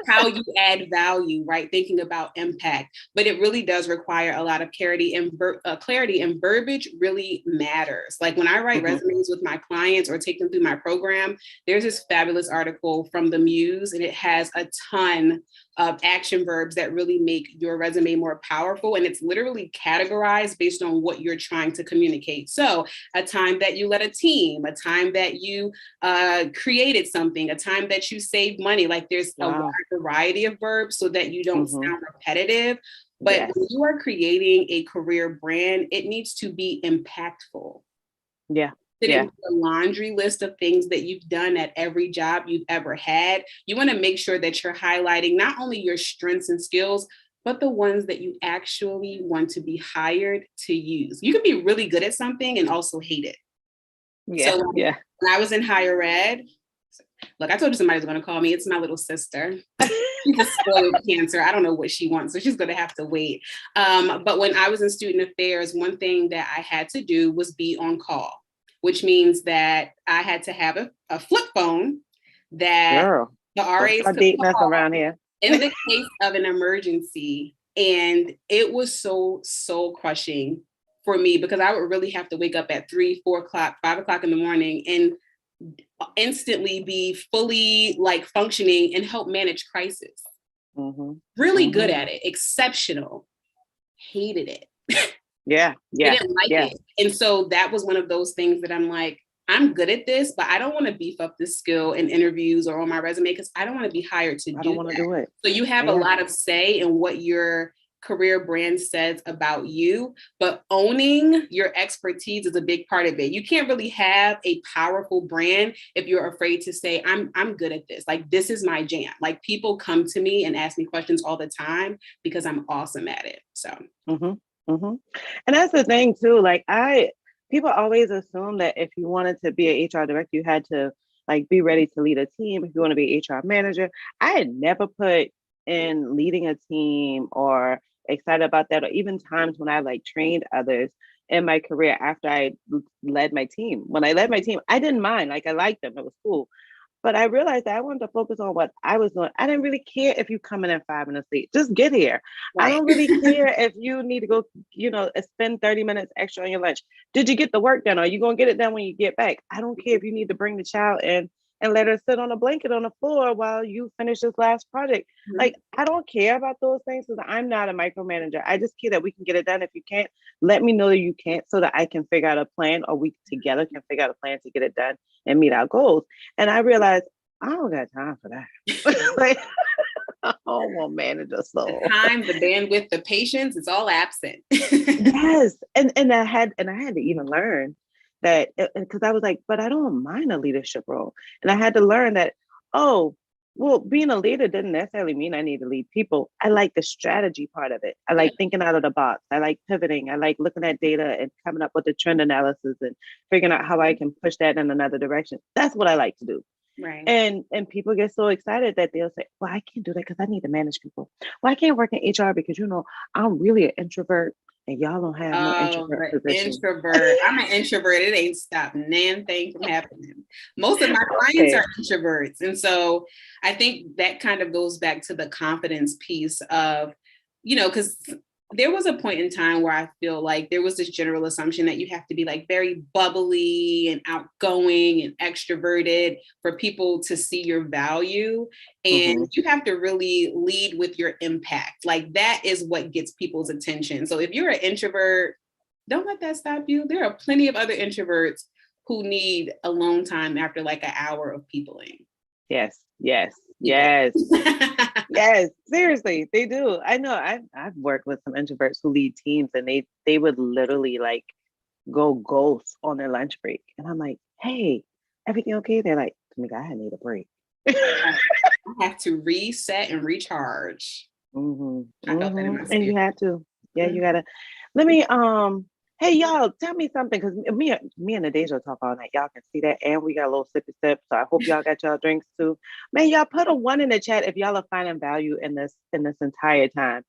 How you add value, right? Thinking about impact. But it really does require a lot of clarity, and verbiage really matters. Like when I write resumes with my clients or take them through my program, there's this fabulous article from the Muse, and it has a ton of action verbs that really make your resume more powerful. And it's literally categorized based on what you're trying to communicate. So a time that you led a team, a time that you created something, a time that you saved money. Like there's a wide variety of verbs so that you don't sound repetitive. But when you are creating a career brand, it needs to be impactful. Yeah. A laundry list of things that you've done at every job you've ever had. You want to make sure that you're highlighting not only your strengths and skills, but the ones that you actually want to be hired to use. You can be really good at something and also hate it. So when I was in higher ed, look, I told you somebody was going to call me. It's my little sister. She's a spoiled cancer. I don't know what she wants, so she's going to have to wait. But when I was in student affairs, one thing that I had to do was be on call, which means that I had to have a flip phone that the RAs could call around here in the case of an emergency. And it was so crushing for me because I would really have to wake up at 3, 4 o'clock, 5 o'clock in the morning and instantly be fully like functioning and help manage crisis. Really good at it, exceptional, hated it. I didn't like it. And so that was one of those things that I'm like, I'm good at this, but I don't want to beef up this skill in interviews or on my resume because I don't want to be hired to do it. So you have a lot of say in what your career brand says about you, but owning your expertise is a big part of it. You can't really have a powerful brand if you're afraid to say, I'm good at this. Like, this is my jam. Like, people come to me and ask me questions all the time because I'm awesome at it. So. And that's the thing too. Like people always assume that if you wanted to be an HR director, you had to like be ready to lead a team. If you want to be an HR manager, I had never put in leading a team or excited about that, or even times when I like trained others in my career after I led my team. When I led my team, I didn't mind. Like I liked them. It was cool. But I realized that I wanted to focus on what I was doing. I didn't really care if you come in at 5 minutes late. Just get here. Right. I don't really care if you need to go, spend 30 minutes extra on your lunch. Did you get the work done? Are you going to get it done when you get back? I don't care if you need to bring the child in and let her sit on a blanket on the floor while you finish this last project. Like, I don't care about those things because I'm not a micromanager. I just care that we can get it done. If you can't, let me know that you can't so that I can figure out a plan, or we together can figure out a plan to get it done and meet our goals. And I realized I don't got time for that. Like, I don't want manager soul. The time, the bandwidth, the patience, it's all absent. Yes. And I had to even learn that, because I was like, but I don't mind a leadership role. And I had to learn that, well, being a leader didn't necessarily mean I need to lead people. I like the strategy part of it. I like thinking out of the box. I like pivoting. I like looking at data and coming up with the trend analysis and figuring out how I can push that in another direction. That's what I like to do. Right. And people get so excited that they'll say, well, I can't do that because I need to manage people. Well, I can't work in HR because, I'm really an introvert and y'all don't have no introvert position. Introvert. I'm an introvert. It ain't stopping nan thing from happening. Most of my clients Okay. are introverts. And so I think that kind of goes back to the confidence piece of, because there was a point in time where I feel like there was this general assumption that you have to be like very bubbly and outgoing and extroverted for people to see your value. And you have to really lead with your impact. Like that is what gets people's attention. So if you're an introvert, don't let that stop you. There are plenty of other introverts who need alone time after like an hour of peopling. Yes. Yes, seriously, they do. I know I've worked with some introverts who lead teams and they would literally like go ghost on their lunch break. And I'm like, hey, everything okay? They're like, Tamika, I need a break. I have to reset and recharge. I felt that in my spirit. And you have to. Yeah, you gotta. Let me hey y'all, tell me something, because me and Nadasia talk all night. Y'all can see that, and we got a little sippy sip. So I hope y'all got y'all drinks too. Man, y'all put a 1 in the chat if y'all are finding value in this entire time.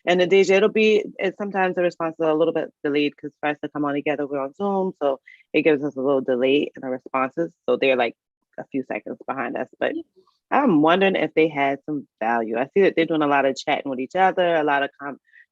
And Nadasia, sometimes the response is a little bit delayed because for us to come on together, we're on Zoom, so it gives us a little delay in the responses. So they're like a few seconds behind us, but I'm wondering if they had some value. I see that they're doing a lot of chatting with each other, a lot of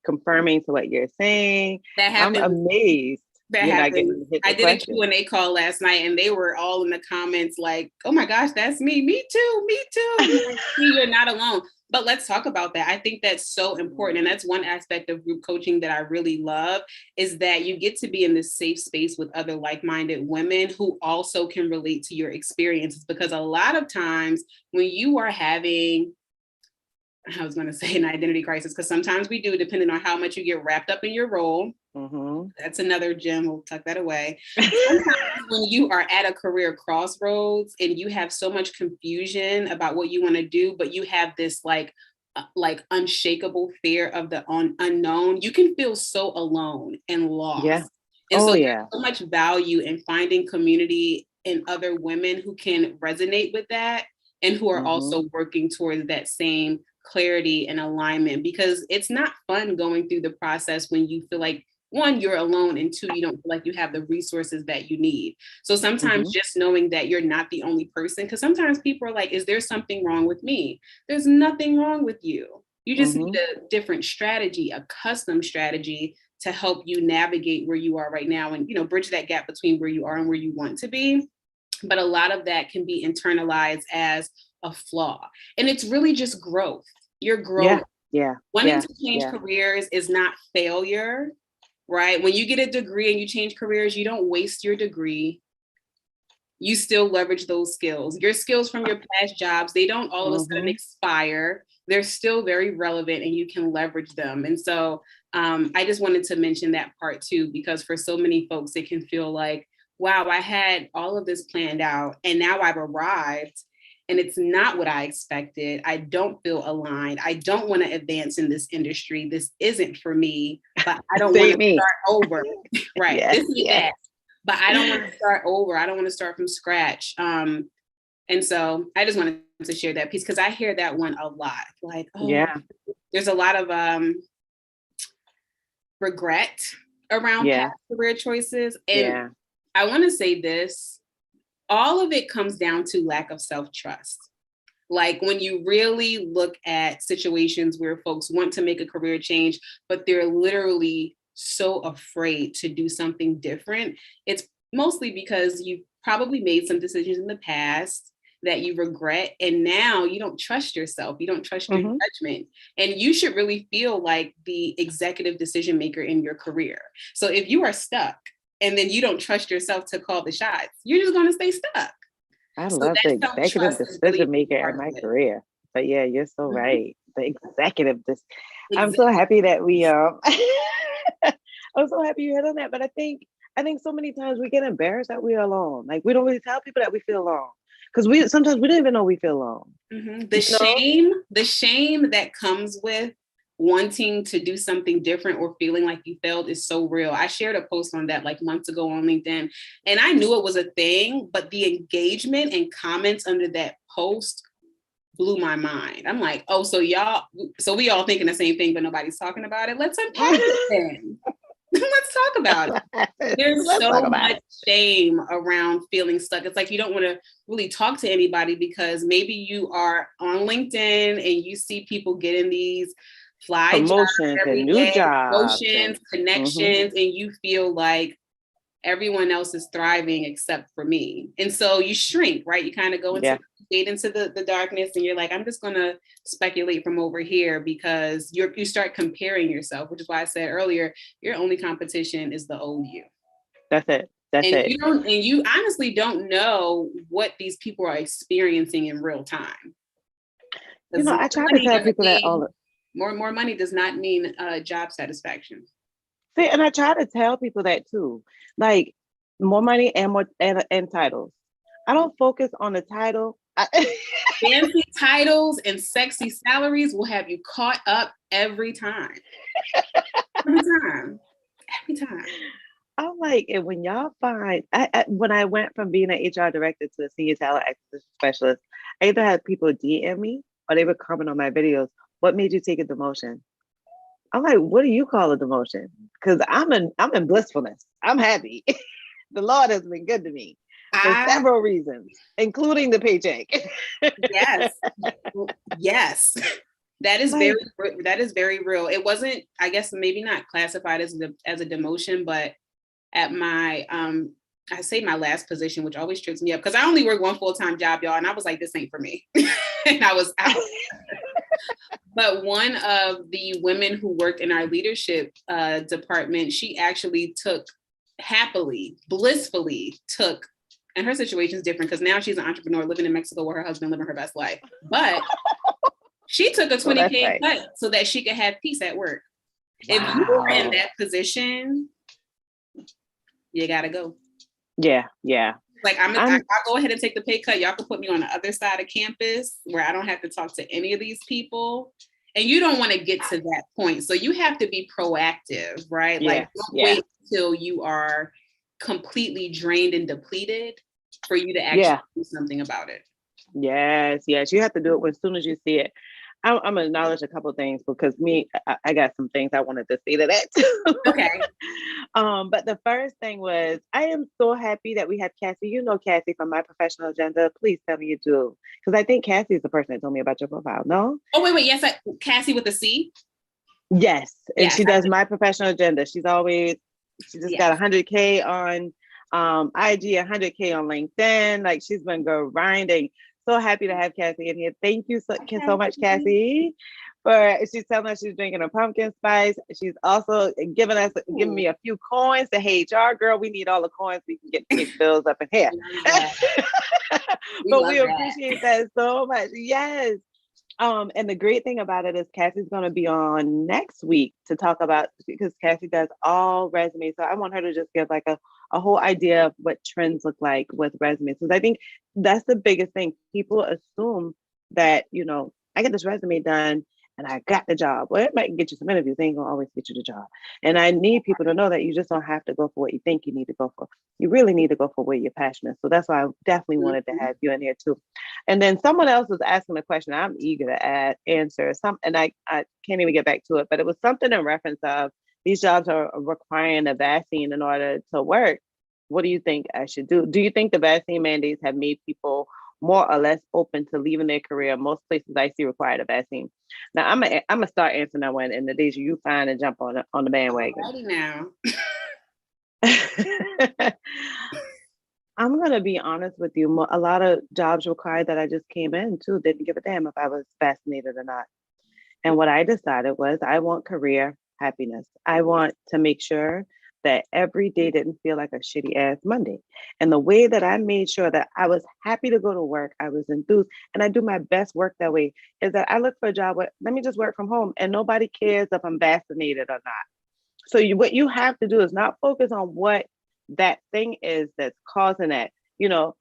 confirming to what you're saying. I'm amazed. That happened. I did a Q&A call last night and they were all in the comments like, oh my gosh, that's me. Me too. You're not alone. But let's talk about that. I think that's so important. And that's one aspect of group coaching that I really love, is that you get to be in this safe space with other like-minded women who also can relate to your experiences. Because a lot of times when you are having, I was going to say an identity crisis, because sometimes we do, depending on how much you get wrapped up in your role. That's another gem. We'll tuck that away. Sometimes when you are at a career crossroads and you have so much confusion about what you want to do, but you have this like unshakable fear of the unknown, you can feel so alone and lost. Yeah. And there's so much value in finding community in other women who can resonate with that and who are also working towards that same clarity and alignment, because it's not fun going through the process when you feel like, one, you're alone, and two, you don't feel like you have the resources that you need. So sometimes just knowing that you're not the only person, because sometimes people are like, is there something wrong with me? There's nothing wrong with you. You just need a different strategy, a custom strategy to help you navigate where you are right now and, bridge that gap between where you are and where you want to be. But a lot of that can be internalized as a flaw. And it's really just growth. You're growing. Wanting to change careers is not failure, right? When you get a degree and you change careers, you don't waste your degree. You still leverage those skills. Your skills from your past jobs, they don't all of a sudden expire. They're still very relevant and you can leverage them. And so I just wanted to mention that part too, because for so many folks, it can feel like, wow, I had all of this planned out and now I've arrived and it's not what I expected. I don't feel aligned. I don't want to advance in this industry. This isn't for me, but I don't want to start over. Right. This is that. But I don't want to start over. I don't want to start from scratch. And so I just wanted to share that piece because I hear that one a lot. Like, there's a lot of regret around past career choices. And I want to say this. All of it comes down to lack of self-trust. Like when you really look at situations where folks want to make a career change, but they're literally so afraid to do something different, it's mostly because you probably made some decisions in the past that you regret, and now you don't trust yourself. You don't trust your judgment. And you should really feel like the executive decision maker in your career. So if you are stuck, and then you don't trust yourself to call the shots, you're just going to stay stuck. I love the executive decision maker in my career. But yeah, you're so right. The executive. I'm so happy that we, I'm so happy you hit on that. But I think I think so many times we get embarrassed that we're alone. Like we don't really tell people that we feel alone because sometimes we don't even know we feel alone. The shame that comes with wanting to do something different or feeling like you failed is so real. I shared a post on that like months ago on LinkedIn, and I knew it was a thing, but the engagement and comments under that post blew my mind. I'm like, oh, so we all thinking the same thing, but nobody's talking about it. Let's unpack it then. Let's talk about it. There's so much shame around feeling stuck. It's like you don't want to really talk to anybody because maybe you are on LinkedIn and you see people getting these fly promotions and new jobs, connections, and you feel like everyone else is thriving except for me. And so you shrink, right? You kind of go into the darkness and you're like, I'm just going to speculate from over here because you start comparing yourself, which is why I said earlier, your only competition is the old you. That's it. You honestly don't know what these people are experiencing in real time. I try to tell people that all more money does not mean job satisfaction. See, and I try to tell people that too, like more money and more and titles. I don't focus on the title. Fancy titles and sexy salaries will have you caught up every time. Every time. I'm like, and when y'all find, when I went from being an HR director to a senior talent acquisition specialist, I either had people DM me or they would comment on my videos. What made you take a demotion? I'm like, what do you call a demotion? Because I'm in blissfulness. I'm happy. The Lord has been good to me for several reasons, including the paycheck. Yes. That is very real. It wasn't, I guess, maybe not classified as a demotion, but at my I say my last position, which always trips me up because I only work one full-time job, y'all, and I was like, this ain't for me. And I was out. But one of the women who worked in our leadership department, she actually blissfully took, and her situation is different because now she's an entrepreneur living in Mexico with her husband living her best life. But she took a 20K cut so that she could have peace at work. Wow. If you were in that position, you gotta go. Yeah. Like I'll go ahead and take the pay cut. Y'all can put me on the other side of campus where I don't have to talk to any of these people. And you don't want to get to that point. So you have to be proactive, right? Like don't wait till you are completely drained and depleted for you to actually do something about it. Yes. You have to do it as soon as you see it. I'm gonna acknowledge a couple of things because I got some things I wanted to say to that too. Okay. But the first thing was, I am so happy that we have Cassie. You know Cassie from My Professional Agenda. Please tell me you do, because I think Cassie is the person that told me about your profile. No? Oh wait, yes, Cassie with a C. Yes, and she does My Professional Agenda. She just got 100K on IG, 100K on LinkedIn. Like she's been grinding. So happy to have Cassie in here. Thank you so much, Cassie. She's telling us she's drinking a pumpkin spice. She's also giving me a few coins to HR. Girl, we need all the coins we can get to pay bills up in here. But we appreciate that so much. Yes. And the great thing about it is Cassie's going to be on next week to talk about, because Cassie does all resumes. So I want her to just give like a whole idea of what trends look like with resumes. Because I think that's the biggest thing. People assume that, I get this resume done and I got the job. Well, it might get you some interviews. They ain't gonna always get you the job. And I need people to know that you just don't have to go for what you think you need to go for. You really need to go for where you're passionate. So that's why I definitely wanted to have you in here too. And then someone else was asking a question I'm eager to answer. And I can't even get back to it, but it was something in reference of these jobs are requiring a vaccine in order to work. What do you think I should do? Do you think the vaccine mandates have made people more or less open to leaving their career? Most places I see require a vaccine. Now I'm gonna start answering that one, and Nadasia, you find and jump on the bandwagon. Ready now. I'm gonna be honest with you. A lot of jobs required that I just came in too didn't give a damn if I was vaccinated or not. And what I decided was I want career happiness. I want to make sure that every day didn't feel like a shitty ass Monday. And the way that I made sure that I was happy to go to work, I was enthused, and I do my best work that way, is that I look for a job where let me just work from home and nobody cares if I'm vaccinated or not. So what you have to do is not focus on what that thing is that's causing that. You know,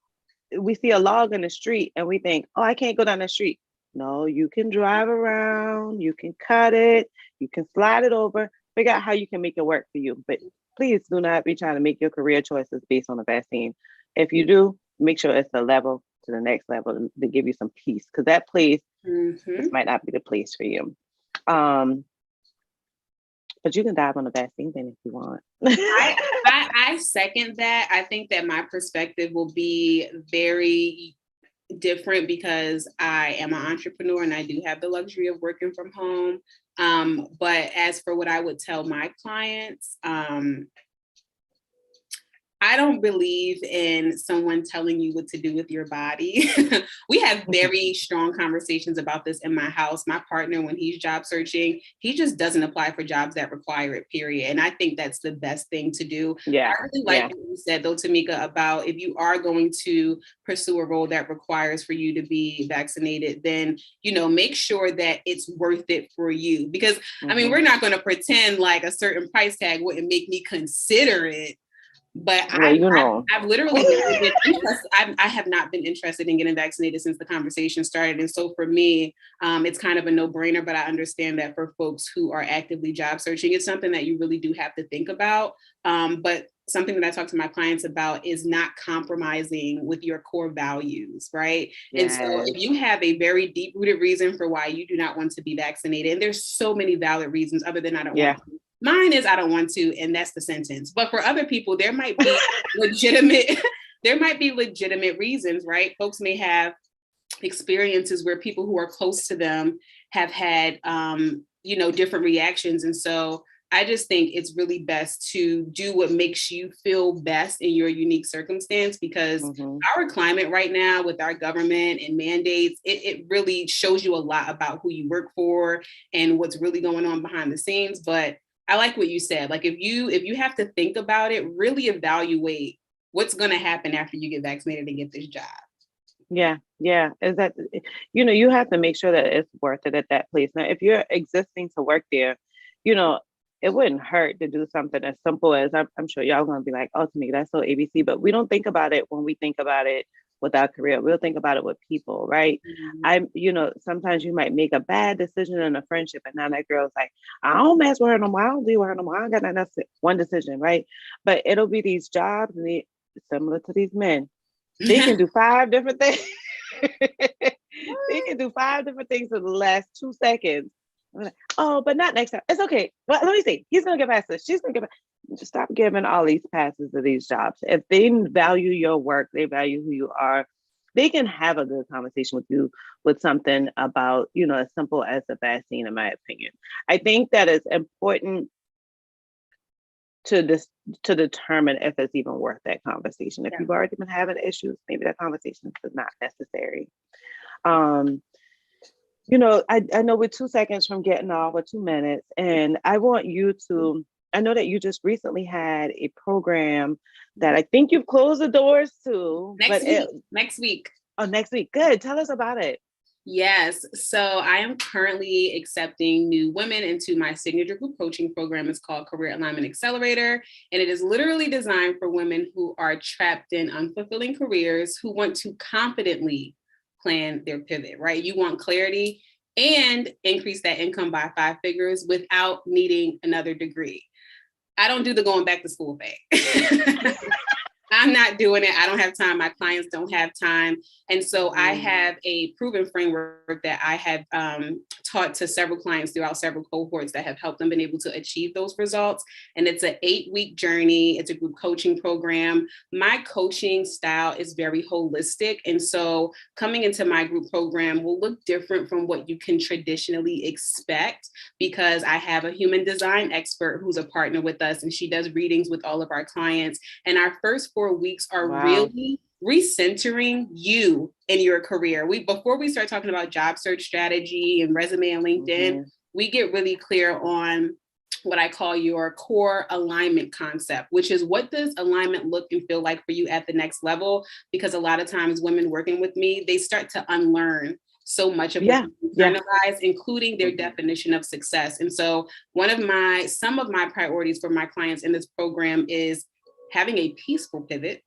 we see a log in the street and we think, oh, I can't go down the street. No, you can drive around, you can cut it, you can slide it over, figure out how you can make it work for you. But please do not be trying to make your career choices based on a vaccine. If you do, make sure it's a level to the next level to give you some peace, because that place this might not be the place for you. But you can dive on the vaccine thing if you want. I second that. I think that my perspective will be very different because I am an entrepreneur and I do have the luxury of working from home. But as for what I would tell my clients, I don't believe in someone telling you what to do with your body. We have very strong conversations about this in my house. My partner, when he's job searching, he just doesn't apply for jobs that require it, period. And I think that's the best thing to do. Yeah. I really like what you said, though, Tamika, about if you are going to pursue a role that requires for you to be vaccinated, then, you know, make sure that it's worth it for you. Because, I mean, we're not going to pretend like a certain price tag wouldn't make me consider it. But well, I've literally never been interested. I have not been interested in getting vaccinated since the conversation started. And so for me, it's kind of a no-brainer, but I understand that for folks who are actively job searching, it's something that you really do have to think about. But something that I talk to my clients about is not compromising with your core values, right? Yes. And so if you have a very deep-rooted reason for why you do not want to be vaccinated, and there's so many valid reasons other than I don't want to. Mine is I don't want to, and that's the sentence. But for other people, there might be legitimate reasons, right? Folks may have experiences where people who are close to them have had, different reactions. And so I just think it's really best to do what makes you feel best in your unique circumstance, because our climate right now with our government and mandates, it really shows you a lot about who you work for and what's really going on behind the scenes. But I like what you said. Like if you have to think about it, really evaluate what's going to happen after you get vaccinated and get this job. Yeah. Is that, you have to make sure that it's worth it at that place. Now, if you're existing to work there, it wouldn't hurt to do something as simple as, I'm sure y'all going to be like, oh, to me, that's so ABC, but we don't think about it when we think about it with our career. We'll think about it with people, right? Sometimes you might make a bad decision in a friendship, and now that girl's like, I don't mess with her no more. I don't deal with her no more. I don't got nothing else. One decision, right? But it'll be these jobs, and similar to these men. They can do 5 different things. They can do 5 different things in the last 2 seconds. I'm like, oh, but not next time. It's okay. Well, let me see. He's gonna get past this. She's gonna get past. Just stop giving all these passes to these jobs. If they value your work, they value who you are, they can have a good conversation with you with something about, as simple as a vaccine, in my opinion. I think that it's important to determine if it's even worth that conversation. If you've already been having issues, maybe that conversation is not necessary. I know we're 2 seconds from getting off, or 2 minutes, and I want you to, I know that you just recently had a program that I think you've closed the doors to. Next week. Oh, next week. Good. Tell us about it. Yes. So I am currently accepting new women into my signature group coaching program. It's called Career Alignment Accelerator. And it is literally designed for women who are trapped in unfulfilling careers, who want to confidently plan their pivot, right? You want clarity and increase that income by 5 figures without needing another degree. I don't do the going back to school thing. I'm not doing it. I don't have time. My clients don't have time. And so I have a proven framework that I have taught to several clients throughout several cohorts that have helped them been able to achieve those results. And it's an 8-week journey. It's a group coaching program. My coaching style is very holistic. And so coming into my group program will look different from what you can traditionally expect, because I have a human design expert who's a partner with us, and she does readings with all of our clients. And our first 4 weeks are really recentering you in your career. Before we start talking about job search strategy and resume and LinkedIn, we get really clear on what I call your core alignment concept, which is, what does alignment look and feel like for you at the next level? Because a lot of times women working with me, they start to unlearn so much of what you internalize, including their definition of success. And so some of my priorities for my clients in this program is having a peaceful pivot,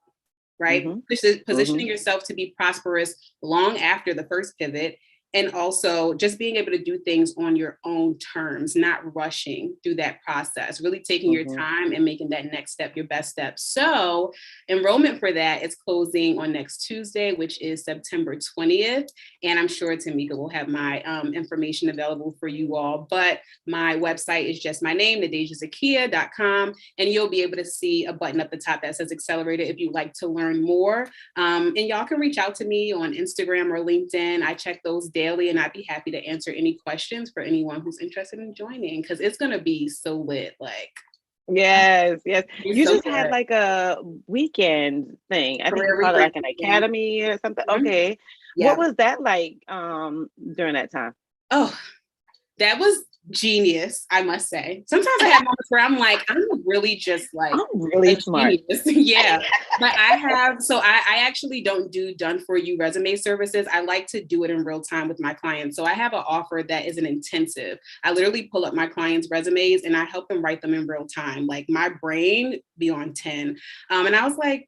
right? Mm-hmm. Positioning yourself to be prosperous long after the first pivot. And also just being able to do things on your own terms, not rushing through that process, really taking your time and making that next step your best step. So enrollment for that is closing on next Tuesday, which is September 20th. And I'm sure Tamika will have my information available for you all. But my website is just my name, NadesiaZakiyyah.com. And you'll be able to see a button up the top that says Accelerated if you'd like to learn more. And y'all can reach out to me on Instagram or LinkedIn. I check those daily, and I'd be happy to answer any questions for anyone who's interested in joining, because it's going to be so lit. Like, yes. You so just had like a weekend thing. I think you called it like an academy or something. Okay. Yeah. What was that like during that time? Oh, that was genius, I must say. Sometimes I have moments where I'm like, I'm really just like, I'm really smart. Yeah. But I actually don't do done for you resume services. I like to do it in real time with my clients. So I have an offer that is an intensive. I literally pull up my clients' resumes and I help them write them in real time. Like my brain be on 10. And I was like,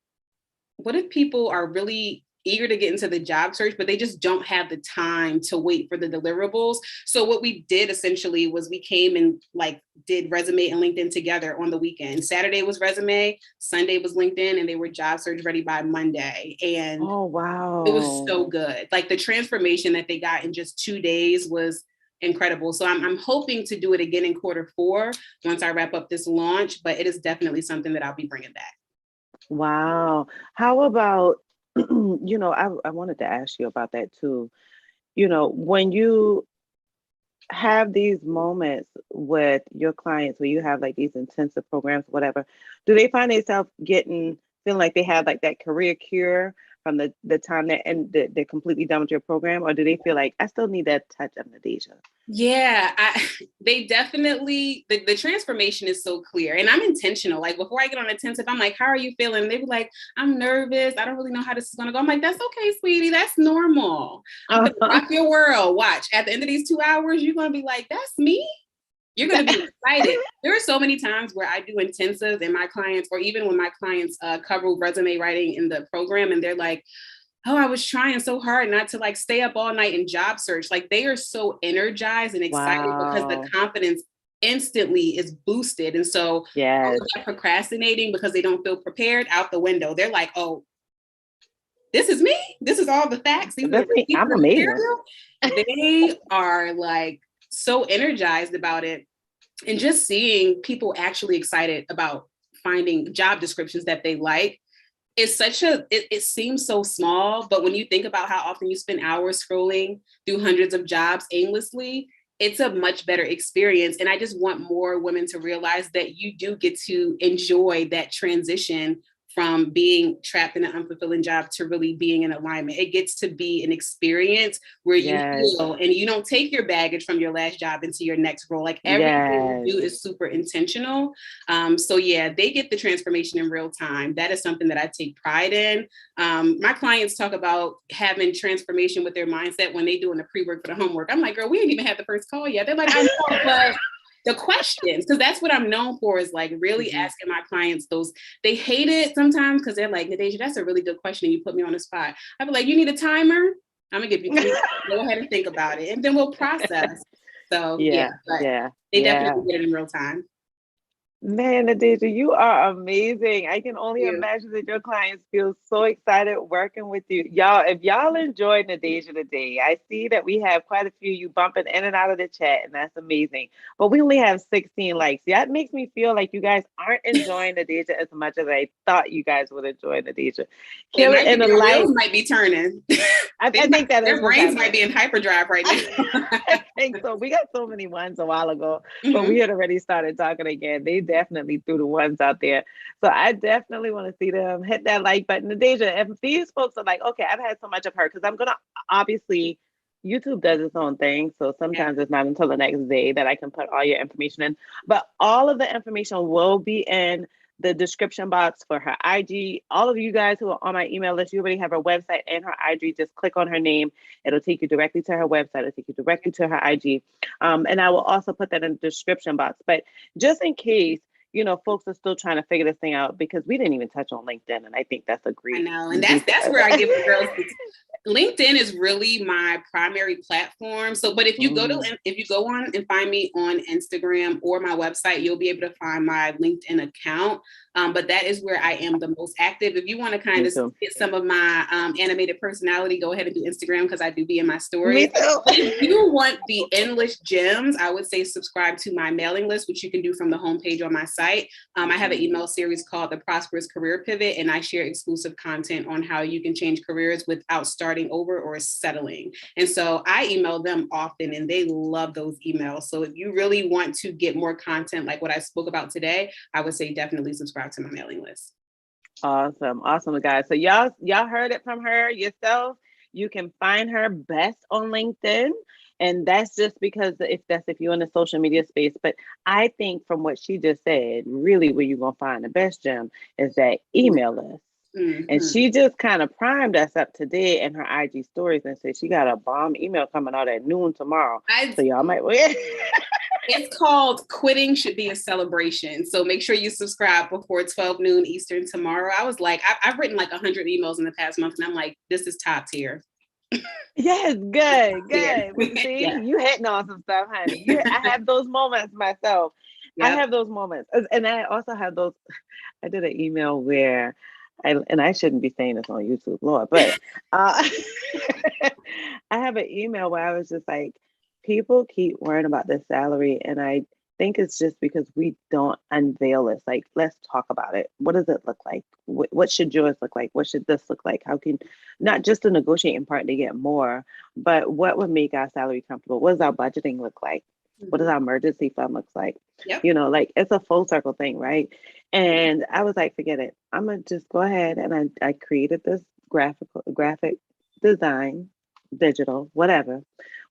what if people are really eager to get into the job search, but they just don't have the time to wait for the deliverables? So what we did essentially was we came and like did resume and LinkedIn together on the weekend. Saturday was resume, Sunday was LinkedIn, and they were job search ready by Monday. And oh, wow, it was so good. Like the transformation that they got in just 2 days was incredible. So I'm hoping to do it again in Q4 once I wrap up this launch, but it is definitely something that I'll be bringing back. Wow. How about, you know, I wanted to ask you about that too. You know, when you have these moments with your clients where you have like these intensive programs, whatever, do they find themselves feeling like they have like that career cure from the time they're completely done with your program? Or do they feel like I still need that touch of Nadasia? Yeah, they definitely, the transformation is so clear, and I'm intentional. Like before I get on intensive, I'm like, how are you feeling? They be like, I'm nervous. I don't really know how this is going to go. I'm like, that's okay, sweetie. That's normal. Rock your world. Watch. At the end of these 2 hours, you're going to be like, that's me. You're going to be excited. There are so many times where I do intensives and my clients, or even when my clients cover resume writing in the program, and they're like, oh, I was trying so hard not to like stay up all night and job search. Like they are so energized and excited because the confidence instantly is boosted. And so all of that procrastinating because they don't feel prepared, out the window. They're like, oh, this is me. This is all the facts. I'm amazing. They are like so energized about it. And just seeing people actually excited about finding job descriptions that they like. It's it seems so small, but when you think about how often you spend hours scrolling through hundreds of jobs aimlessly, it's a much better experience. And I just want more women to realize that you do get to enjoy that transition from being trapped in an unfulfilling job to really being in alignment. It gets to be an experience where you feel, and you don't take your baggage from your last job into your next role. Like everything you do is super intentional. So yeah, they get the transformation in real time. That is something that I take pride in. My clients talk about having transformation with their mindset when they doing the pre-work for the homework. I'm like, girl, we ain't even had the first call yet. They're like, I know, but the questions, because that's what I'm known for, is like really asking my clients those. They hate it sometimes because they're like, Nadesia, that's a really good question. You put me on the spot. I'd be like, you need a timer? I'm gonna give you 3 go ahead and think about it, and then we'll process. So they definitely get it in real time. Man, Nadesia, you are amazing. I can only imagine that your clients feel so excited working with you. Y'all, if y'all enjoyed Nadesia today, I see that we have quite a few you bumping in and out of the chat, and that's amazing. But we only have 16 likes. That makes me feel like you guys aren't enjoying Nadesia as much as I thought you guys would enjoy Nadesia. Kill it in the light. Might be turning. I think that their brains might be in hyperdrive right now. I think so. We got so many ones a while ago, but we had already started talking again. They definitely threw the ones out there. So I definitely want to see them hit that like button. Nadesia, if these folks are like, okay, I've had so much of her, because I'm going to obviously, YouTube does its own thing. So sometimes it's not until the next day that I can put all your information in. But all of the information will be in the description box for her IG. All of you guys who are on my email list, you already have her website and her IG. Just click on her name. It'll take you directly to her website. It'll take you directly to her IG. And I will also put that in the description box. But just in case folks are still trying to figure this thing out because we didn't even touch on LinkedIn. And I think that's a great. I know. And that's where I give the girls LinkedIn is really my primary platform. So, but if you go on and find me on Instagram or my website, you'll be able to find my LinkedIn account. But that is where I am the most active. If you want to kind of get some of my animated personality, go ahead and do Instagram because I do be in my stories. If you want the endless gems, I would say subscribe to my mailing list, which you can do from the homepage on my site. I have an email series called The Prosperous Career Pivot, and I share exclusive content on how you can change careers without starting over or settling. And so I email them often and they love those emails. So if you really want to get more content like what I spoke about today, I would say definitely subscribe to my mailing list. Awesome, guys. So y'all heard it from her yourself. You can find her best on LinkedIn. And that's just because if you're in the social media space. But I think from what she just said, really where you're going to find the best gem is that email list. Mm-hmm. And she just kind of primed us up today in her IG stories and said she got a bomb email coming out at noon tomorrow. So y'all might wait. It's called Quitting Should Be a Celebration. So make sure you subscribe before 12 noon Eastern tomorrow. I was like, I've written like 100 emails in the past month and I'm like, this is top tier. Yes, good. See, yeah. You hitting on some stuff, honey. I have those moments myself. Yep. I have those moments. And I also have those, I did an email where I shouldn't be saying this on YouTube, Lord, but I have an email where I was just like, people keep worrying about their salary. And I think it's just because we don't unveil this. Like, let's talk about it. What does it look like? What should yours look like? What should this look like? How can, not just the negotiating part to get more, but what would make our salary comfortable? What does our budgeting look like? What does our emergency fund looks like? Yep. Like it's a full circle thing, right? And I was like, forget it. I'm gonna just go ahead and I created this graphic design, digital, whatever,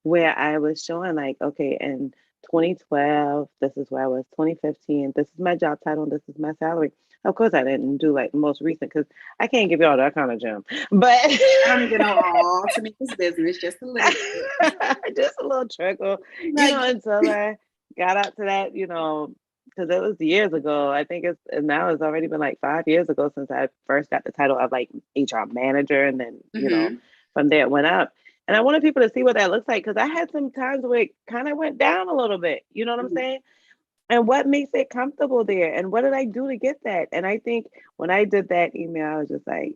where I was showing like, okay, in 2012, this is where I was. 2015, this is my job title, this is my salary. Of course, I didn't do like the most recent because I can't give you all that kind of gem. But I don't even know all to make this business just a little bit. Just a little trickle, until I got out to that, because it was years ago. I think now it's already been like 5 years ago since I first got the title of like HR manager, and then from there it went up. And I wanted people to see what that looks like because I had some times where it kind of went down a little bit. You know what I'm saying? And what makes it comfortable there? And what did I do to get that? And I think when I did that email, I was just like,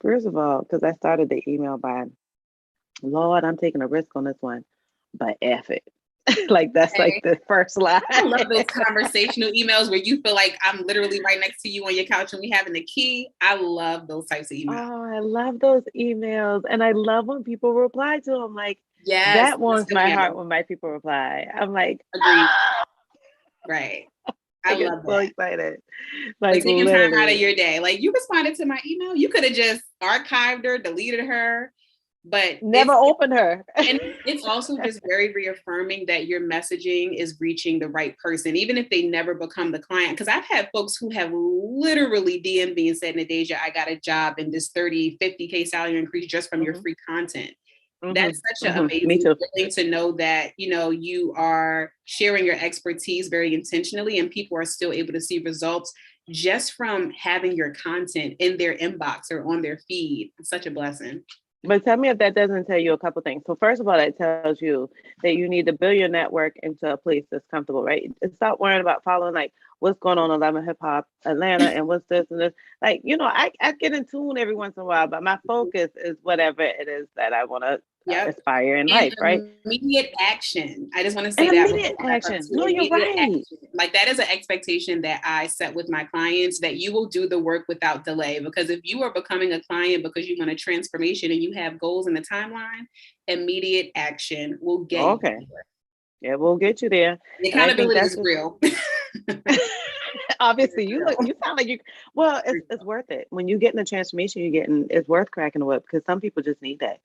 first of all, because I started the email by, Lord, I'm taking a risk on this one, but F it. Like that's like the first line. I love those conversational emails where you feel like I'm literally right next to you on your couch and we having the key. I love those types of emails. Oh, I love those emails. And I love when people reply to them. Like, yes, that warms my heart when my people reply. I'm like, agreed. Right. I love that. So excited. Like taking time out of your day. Like you responded to my email. You could have just archived her, deleted her, but never opened her. And it's also just very reaffirming that your messaging is reaching the right person, even if they never become the client. Because I've had folks who have literally DM'd me and said, Nadejiah, I got a job and this 30, 50K salary increase just from your free content. That's such an amazing feeling to know that, you are sharing your expertise very intentionally and people are still able to see results just from having your content in their inbox or on their feed. It's such a blessing. But tell me if that doesn't tell you a couple things. So first of all, it tells you that you need to build your network into a place that's comfortable, right? And stop worrying about following like what's going on 11 Hip Hop Atlanta and what's this and this. Like, I get in tune every once in a while, but my focus is whatever it is that I want to aspire in life, right? Immediate action. I just want to say that. Immediate action. No, you're right. Action. Like that is an expectation that I set with my clients, that you will do the work without delay. Because if you are becoming a client because you want a transformation and you have goals in the timeline, immediate action will get you there. Yeah, we'll get you there. The accountability is real. Obviously, you sound like you. Well, it's worth it. When you get in the transformation you're getting, it's worth cracking the whip because some people just need that.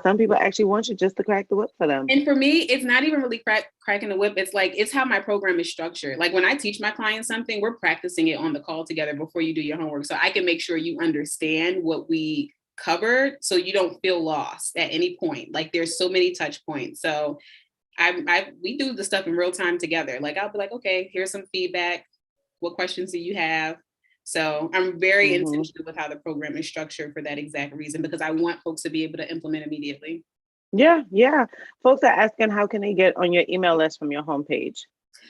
Some people actually want you just to crack the whip for them. And for me, it's not even really cracking the whip. It's like, it's how my program is structured. Like when I teach my clients something, we're practicing it on the call together before you do your homework. So I can make sure you understand what we covered so you don't feel lost at any point. Like there's so many touch points. So we do the stuff in real time together. Like I'll be like, okay, here's some feedback. What questions do you have? So I'm very Mhm. intentional with how the program is structured for that exact reason, because I want folks to be able to implement immediately. Yeah. Folks are asking, how can they get on your email list from your homepage?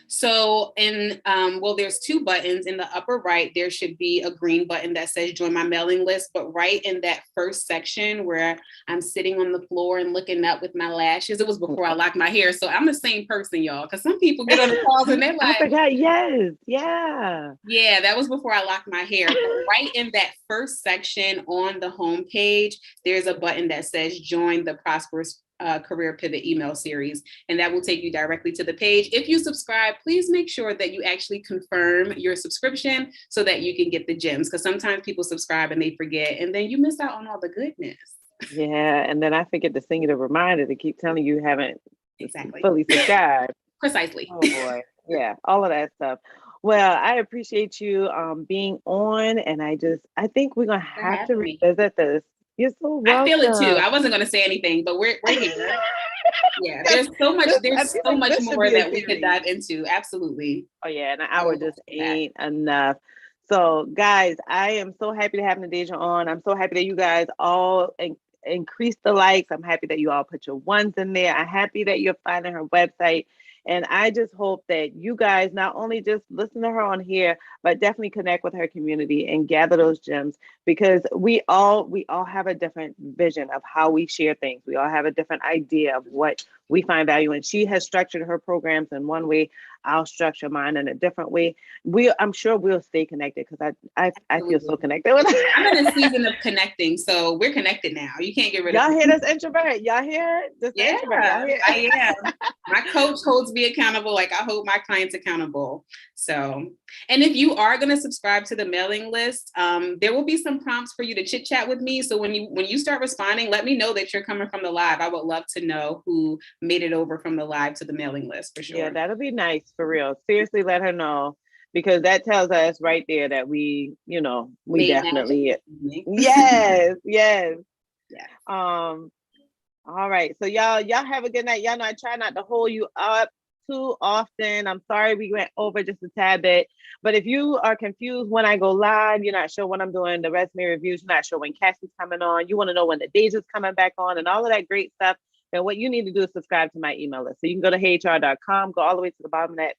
So well, there's two buttons. In the upper right, there should be a green button that says join my mailing list. But right in that first section where I'm sitting on the floor and looking up with my lashes, it was before I locked my hair. So I'm the same person, y'all, because some people get on the calls and they're I like, forgot. Yes. Yeah. yeah, that was before I locked my hair. But right in that first section on the home page, there's a button that says join the Prosperous Career Pivot email series, and that will take you directly to the page. If you subscribe, please make sure that you actually confirm your subscription so that you can get the gems, because sometimes people subscribe and they forget, and then you miss out on all the goodness. Yeah. And then I forget to send you the reminder to keep telling you haven't Exactly. fully subscribed. Precisely. Oh boy. Yeah. All of that stuff. Well, I appreciate you being on, and I think we're gonna have to revisit this. You're so welcome. I feel it too. I wasn't gonna say anything, but we're here. Yeah, there's so much more that we could dive into. Absolutely. Oh yeah, an hour just ain't enough. So guys, I am so happy to have Nadejiah on. I'm so happy that you guys all increase the likes. I'm happy that you all put your ones in there. I'm happy that you're finding her website. And I just hope that you guys not only just listen to her on here, but definitely connect with her community and gather those gems, because we all have a different vision of how we share things. We all have a different idea of what we find value in. She has structured her programs in one way. I'll structure mine in a different way. I'm sure we'll stay connected, because I feel so connected with her. I'm in a season of connecting, so we're connected now. You can't get rid of y'all hear this introvert. Y'all hear this introvert. Y'all hear? I am. My coach holds me accountable like I hold my clients accountable. So, and if you are going to subscribe to the mailing list, there will be some prompts for you to chit chat with me. So when you start responding, let me know that you're coming from the live. I would love to know who made it over from the live to the mailing list, for sure. Yeah, that'll be nice, for real. Seriously, let her know, because that tells us right there that we definitely. Yes. All right. So y'all have a good night. Y'all know I try not to hold you up too often. I'm sorry we went over just a tad bit. But if you are confused when I go live, you're not sure when I'm doing the resume reviews, you're not sure when Cassie's coming on, you want to know when Nadajiah's coming back on and all of that great stuff, then what you need to do is subscribe to my email list. So you can go to heyyhr.com, go all the way to the bottom of that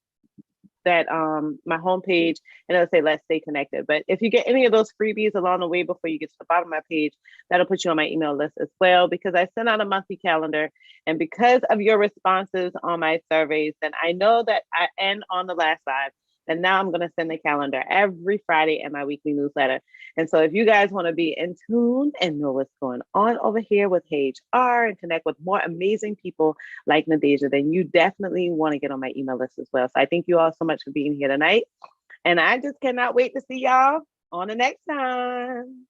my homepage, and it'll say let's stay connected. But if you get any of those freebies along the way before you get to the bottom of my page, that'll put you on my email list as well, because I send out a monthly calendar, and because of your responses on my surveys, then I know that I end on the last live, and now I'm going to send the calendar every Friday in my weekly newsletter. And so if you guys want to be in tune and know what's going on over here with HR and connect with more amazing people like Nadejiah, then you definitely want to get on my email list as well. So I thank you all so much for being here tonight. And I just cannot wait to see y'all on the next time.